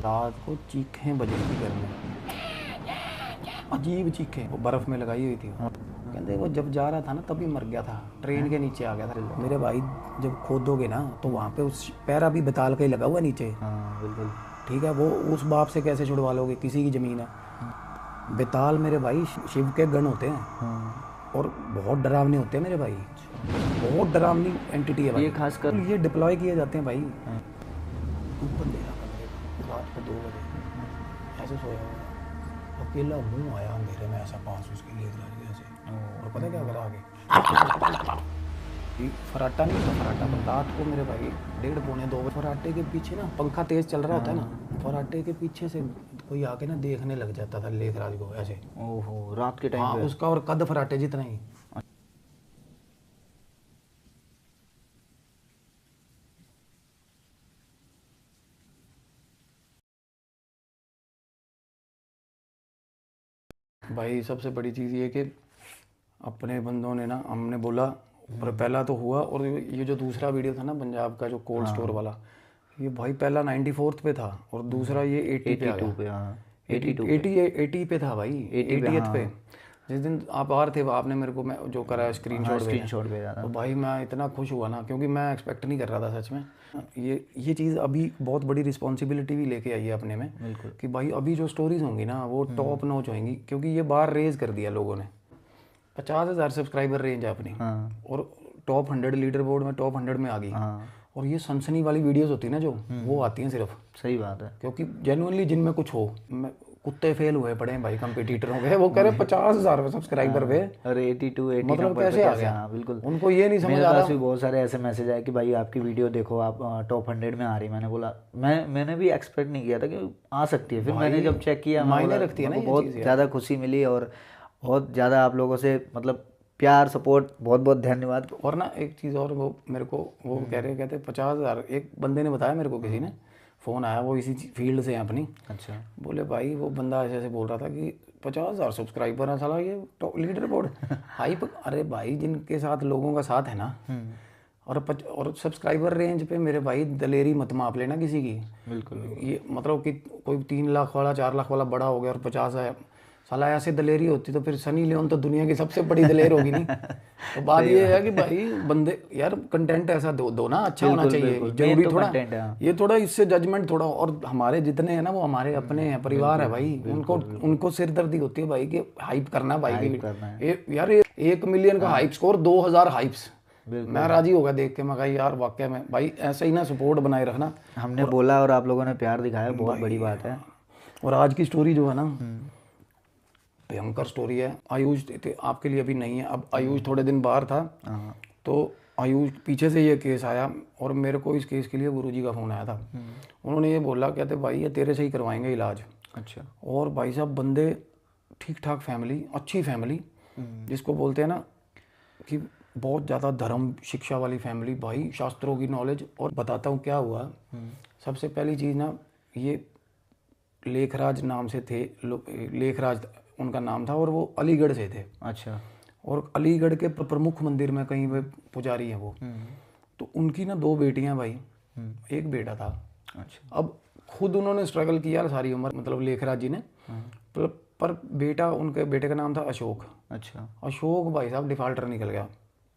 रात को चीखें बज रही थी घर में, अजीब चीखें, वो बर्फ़ में लगाई हुई थी। कहते वो जब जा रहा था ना तभी मर गया था, ट्रेन के नीचे आ गया था। मेरे भाई जब खोदोगे ना तो वहाँ पे उस पैरा भी बताल का ही लगा हुआ नीचे। हाँ बिल्कुल। ठीक है, वो उस बाप से कैसे छुड़वा लोगे, किसी की ज़मीन है। बेताल मेरे भाई शिव के गण होते हैं और बहुत डरावने होते हैं मेरे भाई, बहुत डरावनी एंटिटी है भाई। ये खासकर ये डिप्लॉय किए जाते हैं भाई। ऊपर दे रहा था मेरे रात को 2 बजे, ऐसे सोया हुआ अकेला मुँह आया अंधेरे में, ऐसा पास उसके लिए ऐसे। और पता क्या करा आगे, फराटा नहीं था, फराटा पर रात को मेरे भाई 1:30 पौने 2 बजे फराटे के पीछे ना पंखा तेज चल रहा होता है ना, फराटे के पीछे से कोई आके ना देखने लग जाता था लेखराज को ऐसे। ओहो, रात के टाइम हाँ, पे? उसका और कद फराटे जितना ही। भाई सबसे बड़ी चीज़ ये कि अपने बंदों ने ना, हमने बोला पर पहला तो हुआ, और ये जो दूसरा वीडियो था ना पंजाब का जो कोल्ड स्टोर वाला, ये भाई पहला 94th पे था और दूसरा ये 80 पे आ 82 गया। पे, हाँ 82 80 पे था भाई, 80 पे, 80th हाँ। पे। जिस दिन आप आ रहे थे आपने मेरे को मैं जो करा हाँ स्क्रीनशॉट स्क्रीनशॉट भेजा तो था। भाई मैं इतना खुश हुआ ना, क्योंकि मैं एक्सपेक्ट नहीं कर रहा था सच में। ये चीज़ अभी बहुत बड़ी रिस्पॉन्सिबिलिटी भी लेके आई है अपने में, बिल्कुल। कि भाई अभी जो स्टोरीज होंगी ना वो टॉप नॉच होंगी, क्योंकि ये बार रेज कर दिया लोगों ने। 50,000 सब्सक्राइबर रेंज है अपनी, हाँ और टॉप 100 लीडर बोर्ड में टॉप 100 में आ गई। हाँ, और ये सनसनी वाली वीडियोस होती है ना जो, वो आती हैं सिर्फ, सही बात है। क्योंकि जेनुअनली जिनमें कुछ हो। कुत्ते फेल हुए पड़े हैं भाई कंपटीटरों के, वो कह रहे 50,000 सब्सक्राइबर पे, और 82 80 मतलब नंबर पे कैसे आ कैसे? गया? हाँ बिल्कुल। उनको ये नहीं समझ मेरे आ पास रहा। भी बहुत सारे ऐसे मैसेज आए कि भाई आपकी वीडियो देखो, आप टॉप 100 में आ रही। मैंने बोला, मैंने भी एक्सपेक्ट नहीं किया था कि आ सकती है। फिर मैंने जब चेक किया, मैं मायने बोला, रखती है ना मेरे को ये बहुत चीज़ यार। ज़्यादा खुशी मिली, और बहुत ज़्यादा आप लोगों से मतलब प्यार सपोर्ट, बहुत बहुत धन्यवाद। और ना एक चीज़ और, वो मेरे को वो कहते 50,000, एक बंदे ने बताया मेरे को, किसी ने फ़ोन आया, वो इसी फील्ड से हैं अपनी। अच्छा। बोले भाई वो बंदा ऐसे ऐसे बोल रहा था कि 50,000 सब्सक्राइबर है साला, ये टॉप लीडर बोर्ड हाइप। अरे भाई जिनके साथ लोगों का साथ है ना, और सब्सक्राइबर रेंज पे मेरे भाई दलेरी मत माप लेना किसी की। बिल्कुल। ये मतलब कि कोई 3 लाख वाला 4 लाख वाला बड़ा हो गया और 50 है, साला ऐसे दलेरी होती तो फिर सनी लियोन तो दुनिया की सबसे बड़ी दलेर होगी नहीं। तो बात ये है कि भाई बंदे यार कंटेंट ऐसा दो ना, अच्छा होना बिल्कुल चाहिए, बिल्कुल, मेन जरूरी तो थोड़ा कंटेंट है। हाँ ये थोड़ा इससे जजमेंट थोड़ा। और हमारे जितने हैं ना वो हमारे अपने हैं, परिवार है भाई, उनको सिरदर्दी होती है भाई कि हाइप करना भाई हाइप की। करना है। यार 1 मिलियन का हाइप स्कोर, 2,000 हाइप्स, बिल्कुल। मैं राजी होगा देख के। मैं कहा यार वाकई में भाई ऐसे ही ना सपोर्ट बनाए रखना। हमने बोला और आप लोगों ने प्यार दिखाया, बहुत बड़ी भाई बात है। और आज की स्टोरी जो है ना, भयंकर स्टोरी है। आयुष आपके लिए अभी नहीं है, अब आयुष थोड़े दिन बाहर था, हाँ। तो आयुष पीछे से ये केस आया, और मेरे को इस केस के लिए गुरुजी का फ़ोन आया था। उन्होंने ये बोला, कहते भाई ये तेरे से ही करवाएंगे इलाज। अच्छा। और भाई साहब बंदे ठीक ठाक फैमिली, अच्छी फैमिली, जिसको बोलते हैं ना कि बहुत ज़्यादा धर्म शिक्षा वाली फैमिली भाई, शास्त्रों की नॉलेज। और बताता हूँ क्या हुआ। सबसे पहली चीज़ ना, ये लेखराज नाम से थे, लेखराज उनका नाम था, और वो अलीगढ़ से थे। अच्छा। और अलीगढ़ के प्रमुख मंदिर में कहीं पे पुजारी हैं वो। तो उनकी ना 2 बेटियां भाई, एक बेटा था। अच्छा। अब खुद उन्होंने स्ट्रगल किया सारी उम्र, मतलब लेखराज जी ने। पर बेटा, उनके बेटे का नाम था अशोक। अच्छा। अशोक भाई साहब डिफाल्टर निकल गया।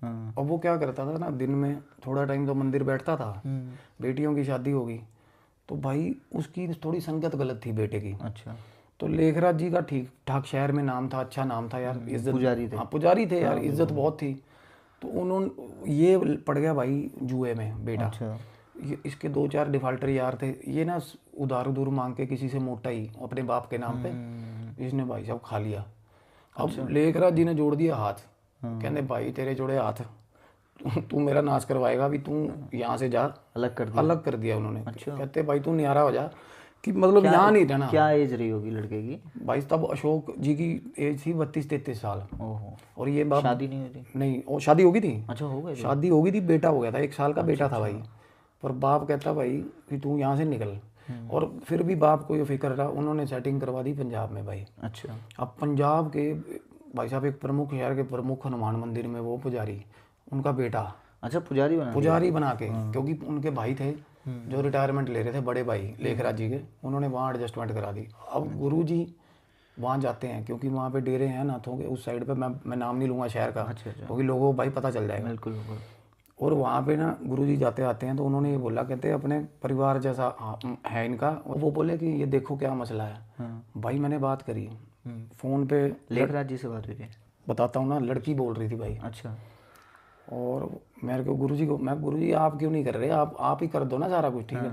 हाँ। अब वो क्या करता था ना, दिन में थोड़ा टाइम तो मंदिर बैठता था, बेटियों की शादी होगी तो भाई उसकी थोड़ी संगत गलत थी बेटे की। अच्छा। तो लेखराज जी का ठीक ठाक शहर में नाम था, अच्छा नाम था यार, इज्जत। पुजारी थे। हाँ पुजारी थे यार, इज्जत बहुत थी। तो उन्होंने ये पड़ गया भाई जुए में बेटा। अच्छा। ये इसके 2-4 डिफाल्टर यार थे, ये ना उधार उधूर मांग के किसी से मोटा ही अपने बाप के नाम पे, इसने भाई साहब खा लिया। अब लेखराज जी ने जोड़ दिया हाथ, कहने भाई तेरे जोड़े हाथ, तू मेरा नाश करवाएगा, अभी तू यहाँ से जा। अलग कर दिया उन्होंने। अच्छा। कहते भाई तू न्यारा हो जा, कि मतलब यहाँ नहीं रहना। क्या एज रही होगी लड़के की? भाई तब अशोक जी की एज थी 32-33 साल। ओहो। और ये बाप शादी नहीं हुई थी? नहीं, और शादी होगी थी। अच्छा, हो गई थी। शादी होगी थी, बेटा हो गया था, 1 साल का बेटा था भाई। पर बाप कहता भाई कि तू यहाँ से निकल। और फिर भी बाप को ये फिक्र रहा, उन्होंने सेटिंग करवा दी पंजाब में भाई। अच्छा। अब पंजाब के भाई साहब एक प्रमुख शहर के प्रमुख हनुमान मंदिर में वो पुजारी, उनका बेटा अच्छा, पुजारी बना दिया? पुजारी बना के, क्योंकि उनके भाई थे जो रिटायरमेंट ले रहे थे बड़े भाई लेखराज जी के, उन्होंने वहाँ एडजस्टमेंट करा दी। अब गुरुजी वहाँ जाते हैं क्योंकि वहाँ पे डेरे हैं नाथों के उस साइड पे, मैं नाम नहीं लूँगा शहर का, क्योंकि लोगों को भाई पता चल जाएगा। बिल्कुल। और वहाँ पे ना गुरुजी जाते आते हैं तो उन्होंने ये बोला, कहते अपने परिवार जैसा है इनका। और वो बोले कि ये देखो क्या मसला है। भाई मैंने बात करी फ़ोन पे, लेखराज जी से बात हुई थी, बताता हूँ ना, लड़की बोल रही थी भाई। अच्छा। और मेरे को गुरुजी को, मैं गुरुजी आप क्यों नहीं कर रहे, आप ही कर दो ना सारा कुछ, ठीक है।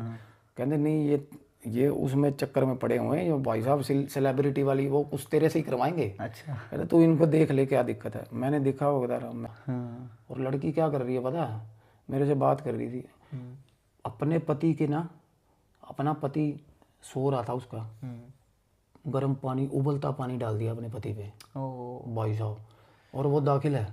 कहते नहीं ये उसमें चक्कर में पड़े हुए हैं, जो भाई साहब सेलिब्रिटी वाली वो कुछ तेरे से ही करवाएंगे। अच्छा। कहते तू इनको देख ले क्या दिक्कत है। मैंने देखा वो बता रहा। और लड़की क्या कर रही है पता है, मेरे से बात कर रही थी अपने पति के ना, अपना पति सो रहा था, उसका गर्म पानी, उबलता पानी डाल दिया अपने पति पे भाई साहब। और वो दाखिल है,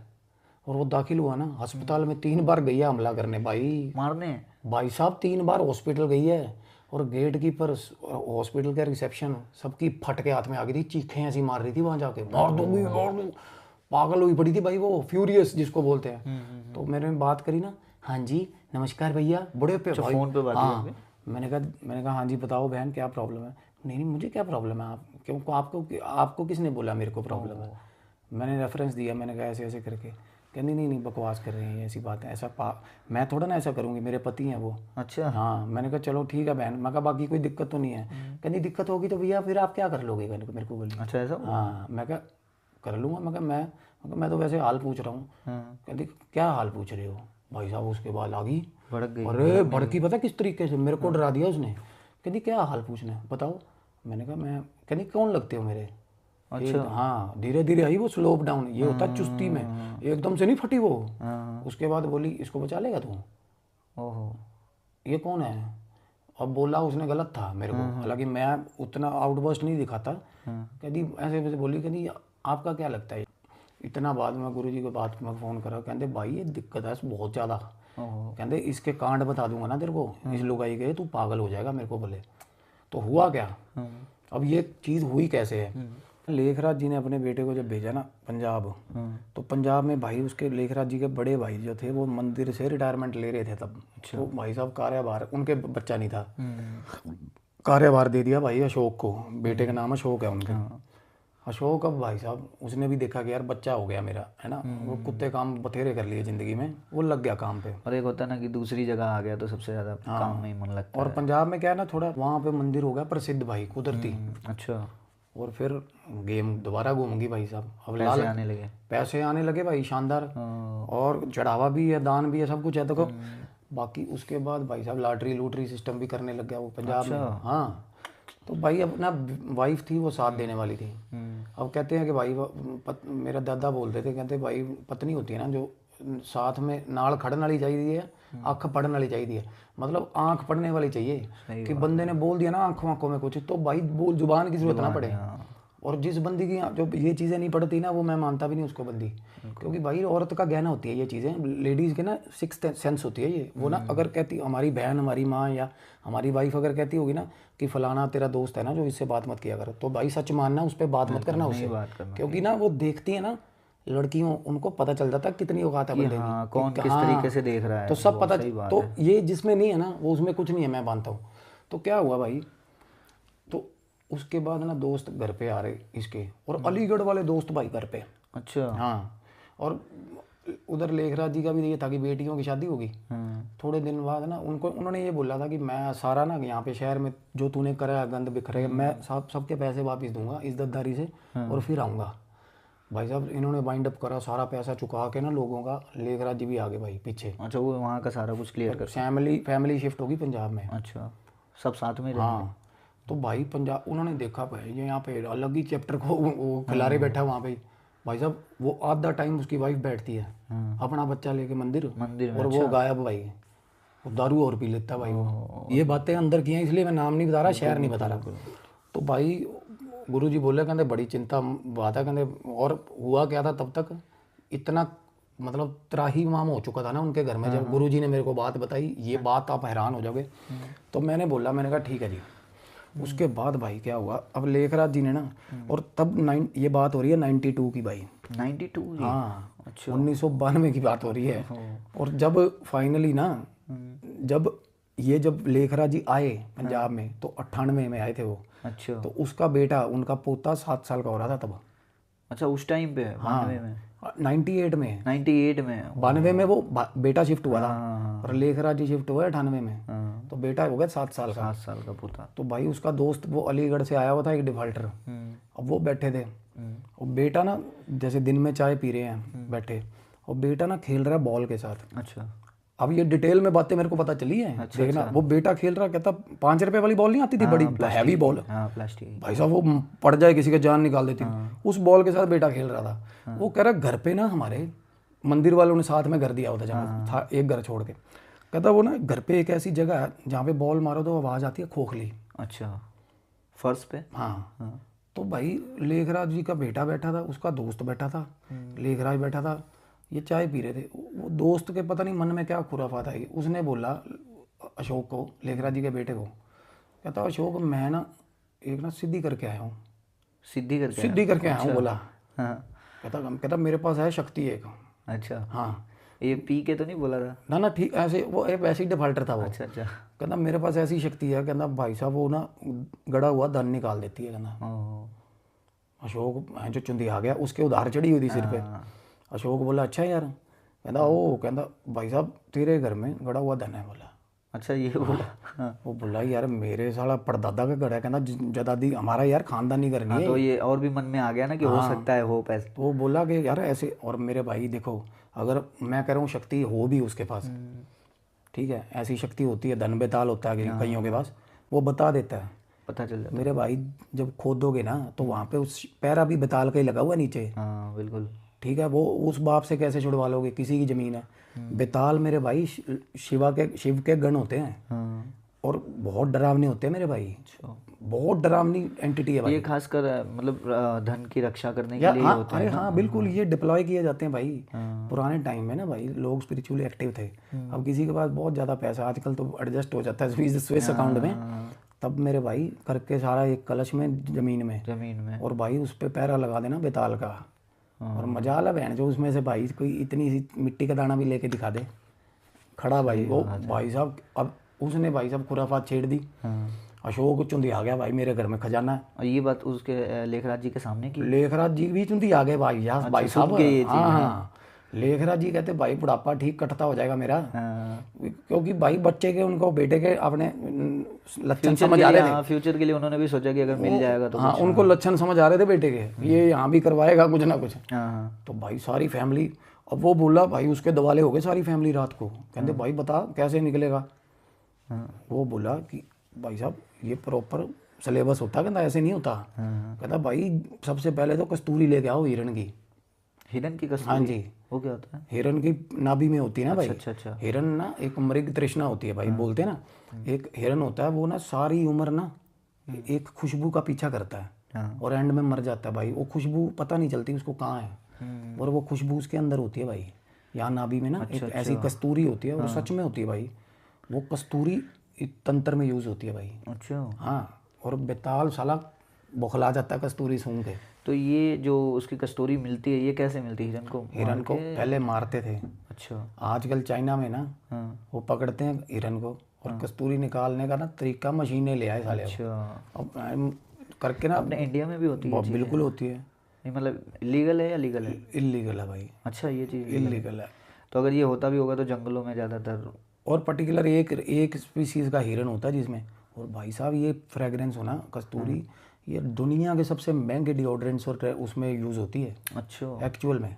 और वो दाखिल हुआ ना अस्पताल में, 3 बार गई है हमला करने भाई, मारने भाई साहब 3 बार हॉस्पिटल गई है। और गेट कीपर, हॉस्पिटल का रिसेप्शन, सबकी फट के हाथ में आ गई थी, चीखें ऐसी मार रही थी वहाँ जाके, मार दूंगी मार दूँ, पागल हुई पड़ी थी भाई, वो फ्यूरियस जिसको बोलते हैं। तो मैंने बात करी ना, हाँ जी नमस्कार भैया, बड़े पे भाई फोन पे बात हाँ। मैंने कहा हाँ जी बताओ बहन क्या प्रॉब्लम है। नहीं मुझे क्या प्रॉब्लम है, आप क्यों, आपको किसने बोला मेरे को प्रॉब्लम है। मैंने रेफरेंस दिया, मैंने कहा ऐसे ऐसे करके। कहनी नहीं बकवास कर रहे हैं, ऐसी बात है, ऐसा मैं थोड़ा ना ऐसा करूँगी, मेरे पति हैं वो। अच्छा। हाँ मैंने कहा चलो ठीक है बहन, मैं कहा बाकी कोई दिक्कत तो नहीं है। कहनी दिक्कत होगी तो भैया फिर आप क्या कर लोगे, मेरे को बोली। अच्छा ऐसा। हाँ मैं कहा कर लूँगा। मैं तो वैसे हाल पूछ रहा हूँ। कहती क्या हाल पूछ रहे हो भाई साहब। उसके बाद आ गई, भड़क गई। अरे भड़की पता किस तरीके से, मेरे को डरा दिया उसने। कहती क्या हाल पूछना है बताओ। मैंने कहा मैं, कहती कौन लगते हो मेरे। अच्छा। हाँ धीरे धीरे आई वो स्लोप डाउन, ये होता है चुस्ती में, एकदम से नहीं फटी वो। उसके बाद बोली इसको बचा लेगा तू। ओहो ये कौन है। अब बोला उसने गलत था मेरे को, हालांकि मैं उतना आउटबर्स्ट नहीं दिखाता। कहती ऐसे वैसे बोली, कहती आपका क्या लगता है। इतना बाद में गुरुजी को बात में फ़ोन करा, कहते भाई ये दिक्कत है बहुत ज़्यादा। कहते इसके कांड बता दूंगा ना तेरे को, इस लुगाई के, तू पागल हो जाएगा मेरे को बोले। तो हुआ क्या, अब ये चीज़ हुई कैसे है। लेखराज जी ने अपने बेटे को जब भेजा ना पंजाब, तो पंजाब में भाई उसके लेखराज जी के बड़े भाई जो थे वो मंदिर से रिटायरमेंट ले रहे थे तब। तो भाई साहब कार्यभार, उनके बच्चा नहीं था, कार्यभार दे दिया भाई अशोक को, बेटे का नाम अशोक है उनका। अशोक अब भाई साहब उसने भी देखा कि यार बच्चा हो गया मेरा, है ना। वो कुत्ते काम बथेरे कर लिए ज़िंदगी में, वो लग गया काम पे। और एक होता है ना कि दूसरी जगह आ गया तो सबसे ज़्यादा काम में ही मन लगता है। और पंजाब में क्या है ना, थोड़ा वहाँ पे मंदिर हो गया प्रसिद्ध भाई कुदरती। अच्छा। और फिर गेम दोबारा घूमगी भाई साहब। अब पैसे आने लगे भाई शानदार, और चढ़ावा भी है, दान भी है, सब कुछ है। देखो बाकी उसके बाद भाई साहब लॉटरी सिस्टम भी करने लग गया वो पंजाब में। हाँ तो भाई अपना वाइफ थी वो साथ देने वाली थी। अब कहते हैं कि भाई मेरा दादा बोलते थे, कहते भाई पत्नी होती है ना जो साथ में नाल खड़न वाली चाहिए है, आँख पढ़ने वाली चाहिए है। मतलब आँख पढ़ने वाली चाहिए कि बंदे ने बोल दिया ना आँखों में कुछ, तो भाई बोल जुबान की जरूरत ना पड़े। और जिस बंदी की जो ये चीज़ें नहीं पड़ती ना, वो मैं मानता भी नहीं उसको बंदी, क्योंकि भाई औरत का गहना होती है ये चीज़ें, लेडीज़ के ना सिक्स्थ सेंस होती है ये। वो ना अगर कहती हमारी बहन, हमारी माँ या हमारी वाइफ अगर कहती होगी ना कि फलाना तेरा दोस्त है ना जो इससे बात मत किया कर, तो भाई सच मानना, उस पर बात मत करना उससे, क्योंकि ना वो देखती है ना लड़कियों, उनको पता चल जाता है कितनी औकात है बंदे की, कौन किस तरीके से देख रहा है, तो सब पता। तो ये जिसमें नहीं है ना वो उसमें कुछ नहीं है, मैं मानता हूँ। तो क्या हुआ भाई, तो उसके बाद ना दोस्त घर पे आ रहे इसके, और अलीगढ़ वाले दोस्त भाई घर पे। अच्छा। हाँ और उधर लेखराज जी का भी ये था कि बेटियों की शादी होगी। थोड़े दिन बाद ना उन्होंने ये बोला था कि मैं सारा ना यहाँ पे शहर में जो तूने करा गंद बिखरे, मैं सबके पैसे वापस दूंगा इज्जतदारी से, और फिर आऊँगा। भाई साहब इन्होंने वाइंड अप करा, सारा पैसा चुका के ना लोगों का, लेखराज जी भी आ गए भाई पीछे। अच्छा वो वहाँ का सारा कुछ क्लियर कर, फैमिली शिफ्ट होगी पंजाब में। अच्छा सब साथ में। हाँ तो भाई पंजाब उन्होंने देखा भाई ये यहाँ पे अलग ही चैप्टर को वो खिलारे बैठा वहाँ पे। भाई साहब वो आधा टाइम उसकी वाइफ बैठती है अपना बच्चा लेके मंदिर में, और वो गायब भाई, वो दारू और पी लेता भाई वो। ये बातें अंदर की हैं, इसलिए मैं नाम नहीं बता रहा, शहर नहीं बता रहा। तो भाई गुरुजी बोले, कहते बड़ी चिंता बात है, कहते और हुआ क्या था तब तक, इतना मतलब त्राहीमाम हो चुका था ना उनके घर में। जब गुरुजी ने मेरे को बात बताई, ये बात आप हैरान हो जाओगे। तो मैंने बोला, मैंने कहा ठीक है जी। उसके बाद भाई क्या हुआ, अब लेखराज जी ने ना, और तब ये बात हो रही है 92 की भाई, 92। हाँ अच्छा 1992 की बात हो रही है। और जब फाइनली ना, जब ये जब लेखराज जी आए पंजाब में तो 98 में आए थे वो। अच्छा। तो उसका बेटा, उनका पोता 7 साल का हो रहा था तब। अच्छा उस टाइम पे 92 में? 98 में। 98 में? 92 में वो बेटा शिफ्ट हुआ था हाँ, और लेखराज जी शिफ्ट हुआ 98 में। हाँ। तो बेटा हो गया 7 साल का। 7 साल का पोता। तो भाई उसका दोस्त वो अलीगढ़ से आया हुआ था, एक डिफाल्टर। अब वो बैठे थे और बेटा ना जैसे दिन में चाय पी रहे हैं बैठे, और बेटा ना खेल रहा है बॉल के साथ। अच्छा। अब ये डिटेल में बातें मेरे को पता चली है। देखना, वो बेटा खेल रहा, कहता 5 रुपए वाली बॉल नहीं आती थी, बड़ी हैवी बॉल। हाँ प्लास्टिक। भाई साहब वो पड़ जाए किसी का जान निकाल देती। उस बॉल के साथ बेटा खेल रहा था। वो कह रहा घर पे ना हमारे मंदिर वालों ने साथ में घर दिया होता जहाँ था, एक घर छोड़ के। कहता वो ना घर पे एक ऐसी जगह है जहाँ पे बॉल मारो तो आवाज़ आती है खोखली। अच्छा, फर्श पे? हाँ। तो भाई लेखराज जी का बेटा बैठा था, उसका दोस्त बैठा था, लेखराज बैठा था, ये चाय पी रहे थे। वो दोस्त के पता नहीं मन में क्या खुराफात आई, उसने बोला अशोक को, लेखराज जी के बेटे को, कहता अशोक मैं ना एक ना सिद्धि करके आया हूँ। सिद्धि करके आया हूँ बोला। हाँ। कहता मेरे पास है शक्ति एक। अच्छा। हाँ। ये पी के तो नहीं बोला था? ना ठीक ऐसे, वो एक वैसे ही डिफाल्टर था वो। अच्छा। कहता मेरे पास ऐसी शक्ति है, कहता भाई साहब वो ना गड़ा हुआ धन निकाल देती है। कहता अशोक जो चुंदी आ गया, उसके उधार चढ़ी हुई थी सिर पे। अशोक बोला अच्छा यार। कहता भाई साहब तेरे घर में गड़ा हुआ धन है। बोला अच्छा, ये बोला? हाँ। वो बोला यार मेरे साला परदादा का घर है, कहता जदादी हमारा यार खानदानी घर नहीं है। तो ये और भी मन में आ गया ना कि हो सकता है हो पैसे। वो बोला कि यार ऐसे, और मेरे भाई देखो अगर मैं कह रहा हूँ शक्ति हो भी उसके पास, ठीक है, ऐसी शक्ति होती है, धन बेताल होता है कईयों के पास, वो बता देता है, पता चल जाता है। मेरे भाई जब खोदोगे ना तो वहाँ पे उस पैरा भी बेताल का ही लगा हुआ नीचे। हाँ बिल्कुल। ठीक है, वो उस बाप से कैसे छुड़वा लोगे, किसी की ज़मीन है। बेताल मेरे भाई शिव के गण होते हैं। हाँ। और बहुत डरावने होते हैं मेरे भाई, बहुत डरावनी एंटिटी है भाई। ये खासकर मतलब धन की रक्षा करने के लिए होते हैं। हाँ बिल्कुल, ये डिप्लॉय किए जाते हैं भाई। पुराने टाइम में ना भाई लोग स्पिरिचुअली एक्टिव थे। अब किसी के पास बहुत ज़्यादा पैसा, आजकल तो एडजस्ट हो जाता है स्विस अकाउंट में। तब मेरे भाई करके सारा एक कलश में जमीन में और भाई उस पर पैरा लगा देना बेताल का। और मजा आला बहन जो उसमें से भाई कोई इतनी सी मिट्टी का दाना भी लेके दिखा दे खड़ा भाई, वो भाई साहब अब उसने भाई साहब खुराफात छेड़ दी। अशोक चुंदी आ गया भाई मेरे घर में खजाना है। और ये बात उसके लेखराज जी के सामने की? लेखराज जी भी चुंदी आ गए भाई यार। भाई साहब हाँ, लेखराज जी कहते भाई बुढ़ापा ठीक कटता हो जाएगा मेरा। क्योंकि भाई बच्चे के उनको बेटे के अपने लक्षण समझ आ रहे थे। फ्यूचर के लिए उन्होंने भी सोचा कि अगर मिल जाएगा तो हाँ, उनको लक्षण समझ आ रहे थे बेटे के, ये यहाँ भी करवाएगा कुछ ना कुछ। तो भाई सारी फैमिली, अब वो बोला भाई उसके दवाले हो गए सारी फैमिली रात को। कहते भाई बता कैसे निकलेगा। वो बोला कि भाई साहब ये प्रॉपर सिलेबस होता, कहता ऐसे नहीं होता। कहता भाई सबसे पहले तो कस्तूरी लेके आओ हिरण की कस्तूरी। हाँ जी। वो क्या होता है? हिरण की नाभि में होती है ना भाई। अच्छा। हिरण ना एक मृग तृष्णा होती है भाई, बोलते हैं ना। एक हिरण होता है वो ना सारी उम्र ना एक खुशबू का पीछा करता है और एंड में मर जाता है भाई। वो खुशबू पता नहीं चलती उसको कहाँ है, और वो खुशबू उसके अंदर होती है भाई, यहाँ नाभि में ना एक ऐसी कस्तूरी होती है, और सच में होती है भाई। वो कस्तूरी तंत्र में यूज होती है भाई। अच्छा। हाँ, और बेताल साला बौखला जाता है कस्तूरी सूंघ के। तो ये जो उसकी कस्तूरी मिलती है, ये कैसे मिलती है? हिरन को पहले मारते थे। अच्छा। आजकल चाइना में ना वो पकड़ते हैं हिरन को, और कस्तूरी निकालने का ना तरीका मशीनें ले आए साले। अच्छा। अब करके ना अपने इंडिया में भी होती है? बिल्कुल होती है। नहीं मतलब इलीगल है या लीगल है? इलीगल है भाई। अच्छा, ये चीज़ इलीगल है। तो अगर ये होता भी होगा तो जंगलों में ज़्यादातर, और पर्टिकुलर एक स्पीसीज का हिरन होता है जिसमें। और भाई साहब ये फ्रेगरेंस होना कस्तूरी, ये दुनिया के सबसे महंगे डिओड्रेंट्स और उसमें यूज़ होती है। अच्छा। एक्चुअल में,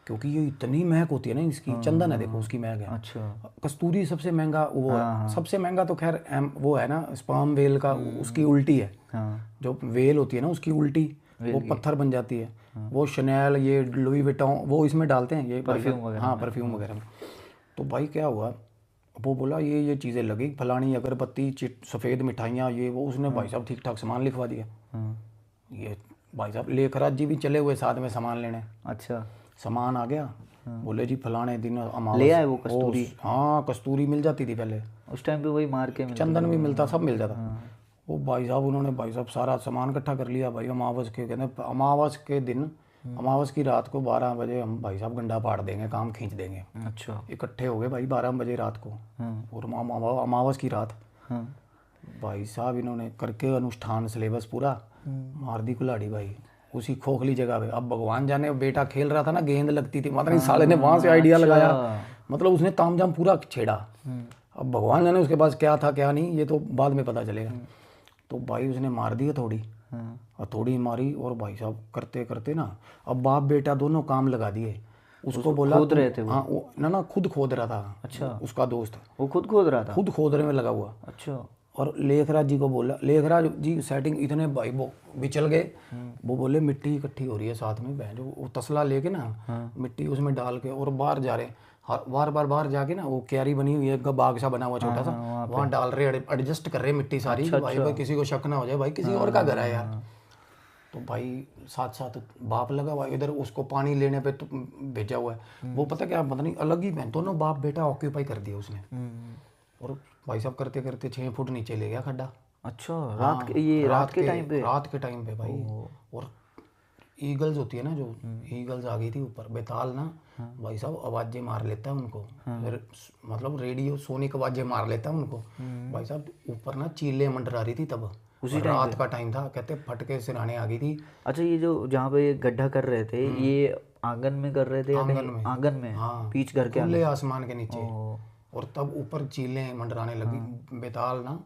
क्योंकि ये इतनी महक होती है ना इसकी। चंदन है देखो उसकी महक है। अच्छा। कस्तूरी सबसे महंगा वो है। सबसे महंगा तो खैर वो है ना स्पर्म वेल का, उसकी उल्टी है। जो वेल होती है ना उसकी उल्टी, वो पत्थर बन जाती है। वो शनेल, ये लुई विटॉन, वो इसमें डालते हैं, ये परफ्यूम वगैरह। हाँ, परफ्यूम वगैरह में। तो भाई क्या हुआ, वो बोला ये चीज़ें लगी, फलानी अगरबत्ती, सफ़ेद मिठाइयाँ, ये वो। उसने भाई साहब ठीक ठाक सामान लिखवा दिया। ये भाई साहब लेखराज जी भी चले हुए साथ में सामान लेने। अच्छा। सामान आ गया, बोले जी फलाने दिन ले आए वो कस्तूरी। हाँ, कस्तूरी मिल जाती थी पहले उस टाइम पे, वही मार के चंदन भी मिलता, सब मिल जाता। वो भाई साहब उन्होंने भाई साहब सारा सामान इकट्ठा कर लिया भाई। अमावस के दिन अमावस की रात को 12 बजे हम भाई साहब गंडा पाड़ देंगे, काम खींच देंगे। अच्छा। इकट्ठे हो गए भाई 12 बजे रात को, और अमावस की रात भाई साहब इन्होंने करके अनुष्ठान सिलेबस पूरा मार दी कुल्हाड़ी भाई उसी खोखली जगह पे। अब भगवान जाने, बेटा खेल रहा था ना, गेंद लगती थी, मतलब साले ने वहां से आइडिया लगाया, मतलब उसने तामझाम पूरा छेड़ा। अब भगवान जाने उसके पास क्या था क्या नहीं, ये तो बाद में पता चलेगा। तो भाई उसने मार दी हथौड़ी, हथौड़ी मारी, और भाई साहब करते करते ना, अब बाप बेटा दोनों काम लगा दिए। उसको बोला खोद रहे थे वो? हाँ, वो ना खुद खोद रहा था। अच्छा। उसका दोस्त वो खुद खोद रहा था? खुद खोदने में लगा हुआ। अच्छा। और लेखराज जी को बोला, लेखराज जी सेटिंग इतने भाई वो बिचल गए, वो बोले मिट्टी इकट्ठी हो रही है साथ में, बहन जो वो तसला लेके ना मिट्टी उसमें डाल के, और बाहर जा रहे, बार बार बाहर जाके ना, वो क्यारी बनी हुई है, बाग सा बना हुआ छोटा सा, वहाँ डाल रहे, एडजस्ट कर रहे मिट्टी सारी। भाई भाई किसी को शक ना हो जाए, भाई किसी और का घर है यार। तो भाई साथ साथ बाप लगा हुआ इधर, उसको पानी लेने पे तो भेजा हुआ है वो, पता क्या, पता नहीं अलग ही बहन दोनों बाप बेटा ऑक्यूपाई कर दिया उसने। और भाई साहब करते करते 6 फुट नीचे ले गया खड्डा। अच्छा। रात के, ये रात के टाइम पे? रात के टाइम पे भाई। और ईगल्स होती है ना, जो ईगल्स आ गई थी ऊपर, बेताल ना भाई साहब आवाजें मार लेता है उनको, मतलब रेडियो सोनिक आवाजें मार लेता है उनको भाई साहब। ऊपर ना चीलें मंडरा रही थी तब, उसी रात का टाइम था, कहते फटके सिराने आ गई थी। अच्छा, ये जो जहाँ पे गड्ढा कर रहे थे, ये आंगन में कर रहे थे? आंगन में। आंगन में? हाँ, पीछ घर के खुले आसमान के नीचे। और तब ऊपर चीलें मंडराने लगी। बेताल ना,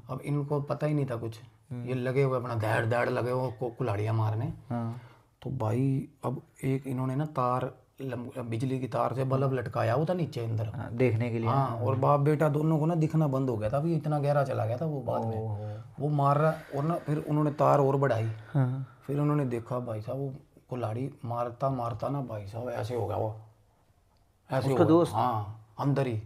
अब इनको पता ही नहीं था कुछ, ये लगे हुए अपना दैड़ दैड़ लगे हुए कुल्हाड़ियाँ मारने। तो भाई अब एक इन्होंने ना तार, बिजली की तार से बल्ब लटकाया हुआ था नीचे अंदर देखने के लिए। हाँ, और बाप बेटा दोनों को ना दिखना बंद हो गया था, अभी इतना गहरा चला गया था वो बाद में। वो मार रहा, और ना फिर उन्होंने तार और बढ़ाई। फिर उन्होंने देखा भाई साहब वो कुल्हाड़ी मारता मारता ना भाई साहब ऐसे हो गया, वो ऐसे हो गया। हाँ, अंदर ही।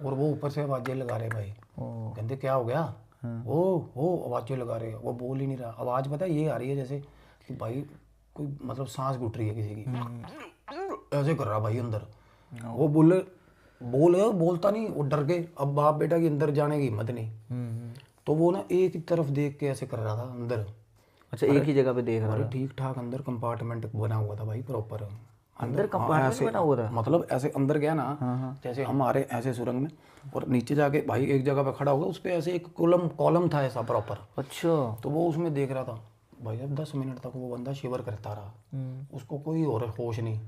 और वो ऊपर से आवाजें लगा रहे भाई, कहते क्या हो गया, वो आवाजें लगा रहे, वो बोल ही नहीं रहा। आवाज पता है ये आ रही है जैसे कि भाई कोई मतलब सांस घुट रही है किसी की, ऐसे कर रहा भाई अंदर। वो बोलता नहीं, वो डर गए। अब बाप बेटा के अंदर जाने की हिम्मत नहीं, तो वो ना एक ही तरफ देख के ऐसे कर रहा था अंदर। अच्छा, एक ही जगह पे देख रहा था? ठीक ठाक अंदर कंपार्टमेंट बना हुआ था भाई, प्रॉपर अंदर कंपार्टमेंट बना हुआ था, मतलब ऐसे अंदर गया ना, जैसे हम आ रहे ऐसे सुरंग में, और नीचे जाके भाई एक जगह पे खड़ा होगा, उस पे ऐसे एक कॉलम था ऐसा प्रॉपर। अच्छा। तो वो उसमें देख रहा था भाई, जब 10 मिनट तक वो बंदा शिवर करता रहा, उसको कोई और होश नहीं।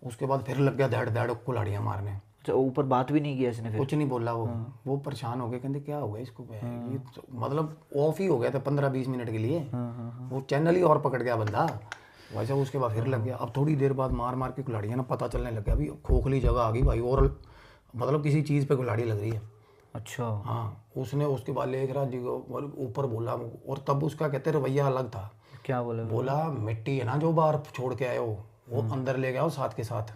उसके बाद फिर लग गया धड़ धड़ कुल्हाड़ियाँ मारने। अच्छा, ऊपर बात भी नहीं किया इसने? फिर कुछ नहीं बोला वो परेशान हो गए, कहते क्या हो गया इसको, ये तो मतलब ऑफ ही हो गया था 15-20 मिनट के लिए। वो चैनल ही और पकड़ गया बंदा वैसे। उसके बाद फिर लग गया। अब थोड़ी देर बाद मार मार के कुल्हाड़ियाँ ना पता चलने लग गया, अभी खोखली जगह आ गई भाई, और मतलब किसी चीज़ पे कुल्हाड़ी लग रही है। अच्छा। हाँ, उसने उसके बाद लेखराज जी को ऊपर बोला, और तब उसका कहते रवैया अलग था। क्या बोला? मिट्टी है ना जो बाहर छोड़ के आए हो, वो अंदर ले गया हो साथ के साथ।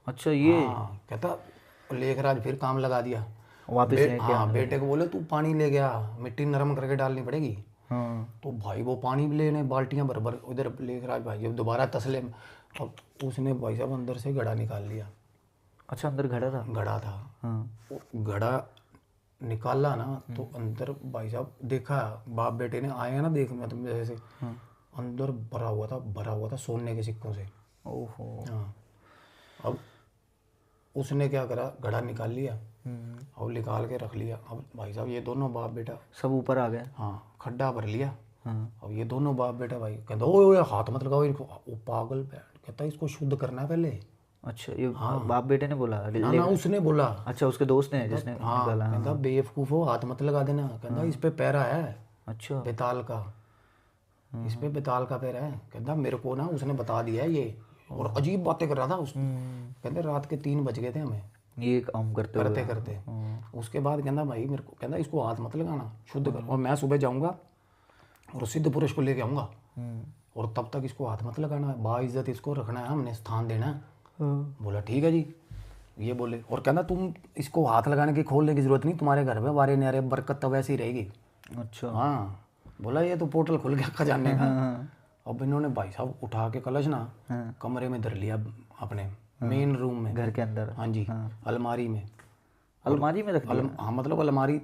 अच्छा, ये कहता लेखराज फिर काम लगा दिया वापस। हाँ, बेटे को बोले तू पानी ले गया, मिट्टी नरम करके डालनी पड़ेगी। तो भाई वो पानी भी लेने बाल्टियां भर उधर लेखराज भाई जब दोबारा तसले में, अब उसने भाई साहब अंदर से घड़ा निकाल लिया। अच्छा, अंदर घड़ा था? घड़ा था। घड़ा निकाला ना, तो अंदर भाई साहब देखा, बाप बेटे ने आए ना देख, मतलब जैसे अंदर भरा हुआ था सोने के सिक्कों से। ओहो। हाँ, अब उसने क्या करा, घड़ा निकाल लिया और निकाल के रख लिया। अब भाई साहब ये दोनों बाप बेटा सब ऊपर आ गए। हाँ, खड्डा भर लिया। अब ये दोनों बाप बेटा भाई कहता ओए हाथ मत लगाओ इनको, वो पागल कहता इसको शुद्ध करना है पहले। अच्छा, ये बाप बेटे ने बोला? ना उसने बोला। अच्छा, उसके दोस्त ने जिसने निकाला। कहता बेवकूफ हो, हाथ मत लगा देना। कहता इस पे पैरा है। अच्छा, बेताल का, इस पे बेताल का पैरा है। कहता मेरे को ना उसने बता दिया है ये, और अजीब बातें कर रहा था उस। कहते रात के 3 बज गए थे हमें ये काम करते। उसके बाद कहता भाई मेरे को, कहता इसको हाथ मत लगाना, शुद्ध कर, और मैं सुबह जाऊंगा और सिद्ध पुरुष को लेके आऊंगा, और तब तक इसको हाथ मत लगाना, बाइज्जत इसको रखना है, हमने स्थान देना है। बोला ठीक है जी, ये बोले। और कहना तुम इसको हाथ लगाने की खोलने की जरूरत नहीं, तुम्हारे घर में वारे न्यारे बरकत तो वैसी रहेगी। अच्छा। हाँ, बोला ये तो पोर्टल खुल गया खजाने का। अब इन्होंने भाई साहब उठा के कलश ना कमरे में धर लिया, अपने मेन रूम में, घर के अंदर। हाँ जी, अलमारी में। अलमारी में रख दिया? हाँ मतलब अलमारी,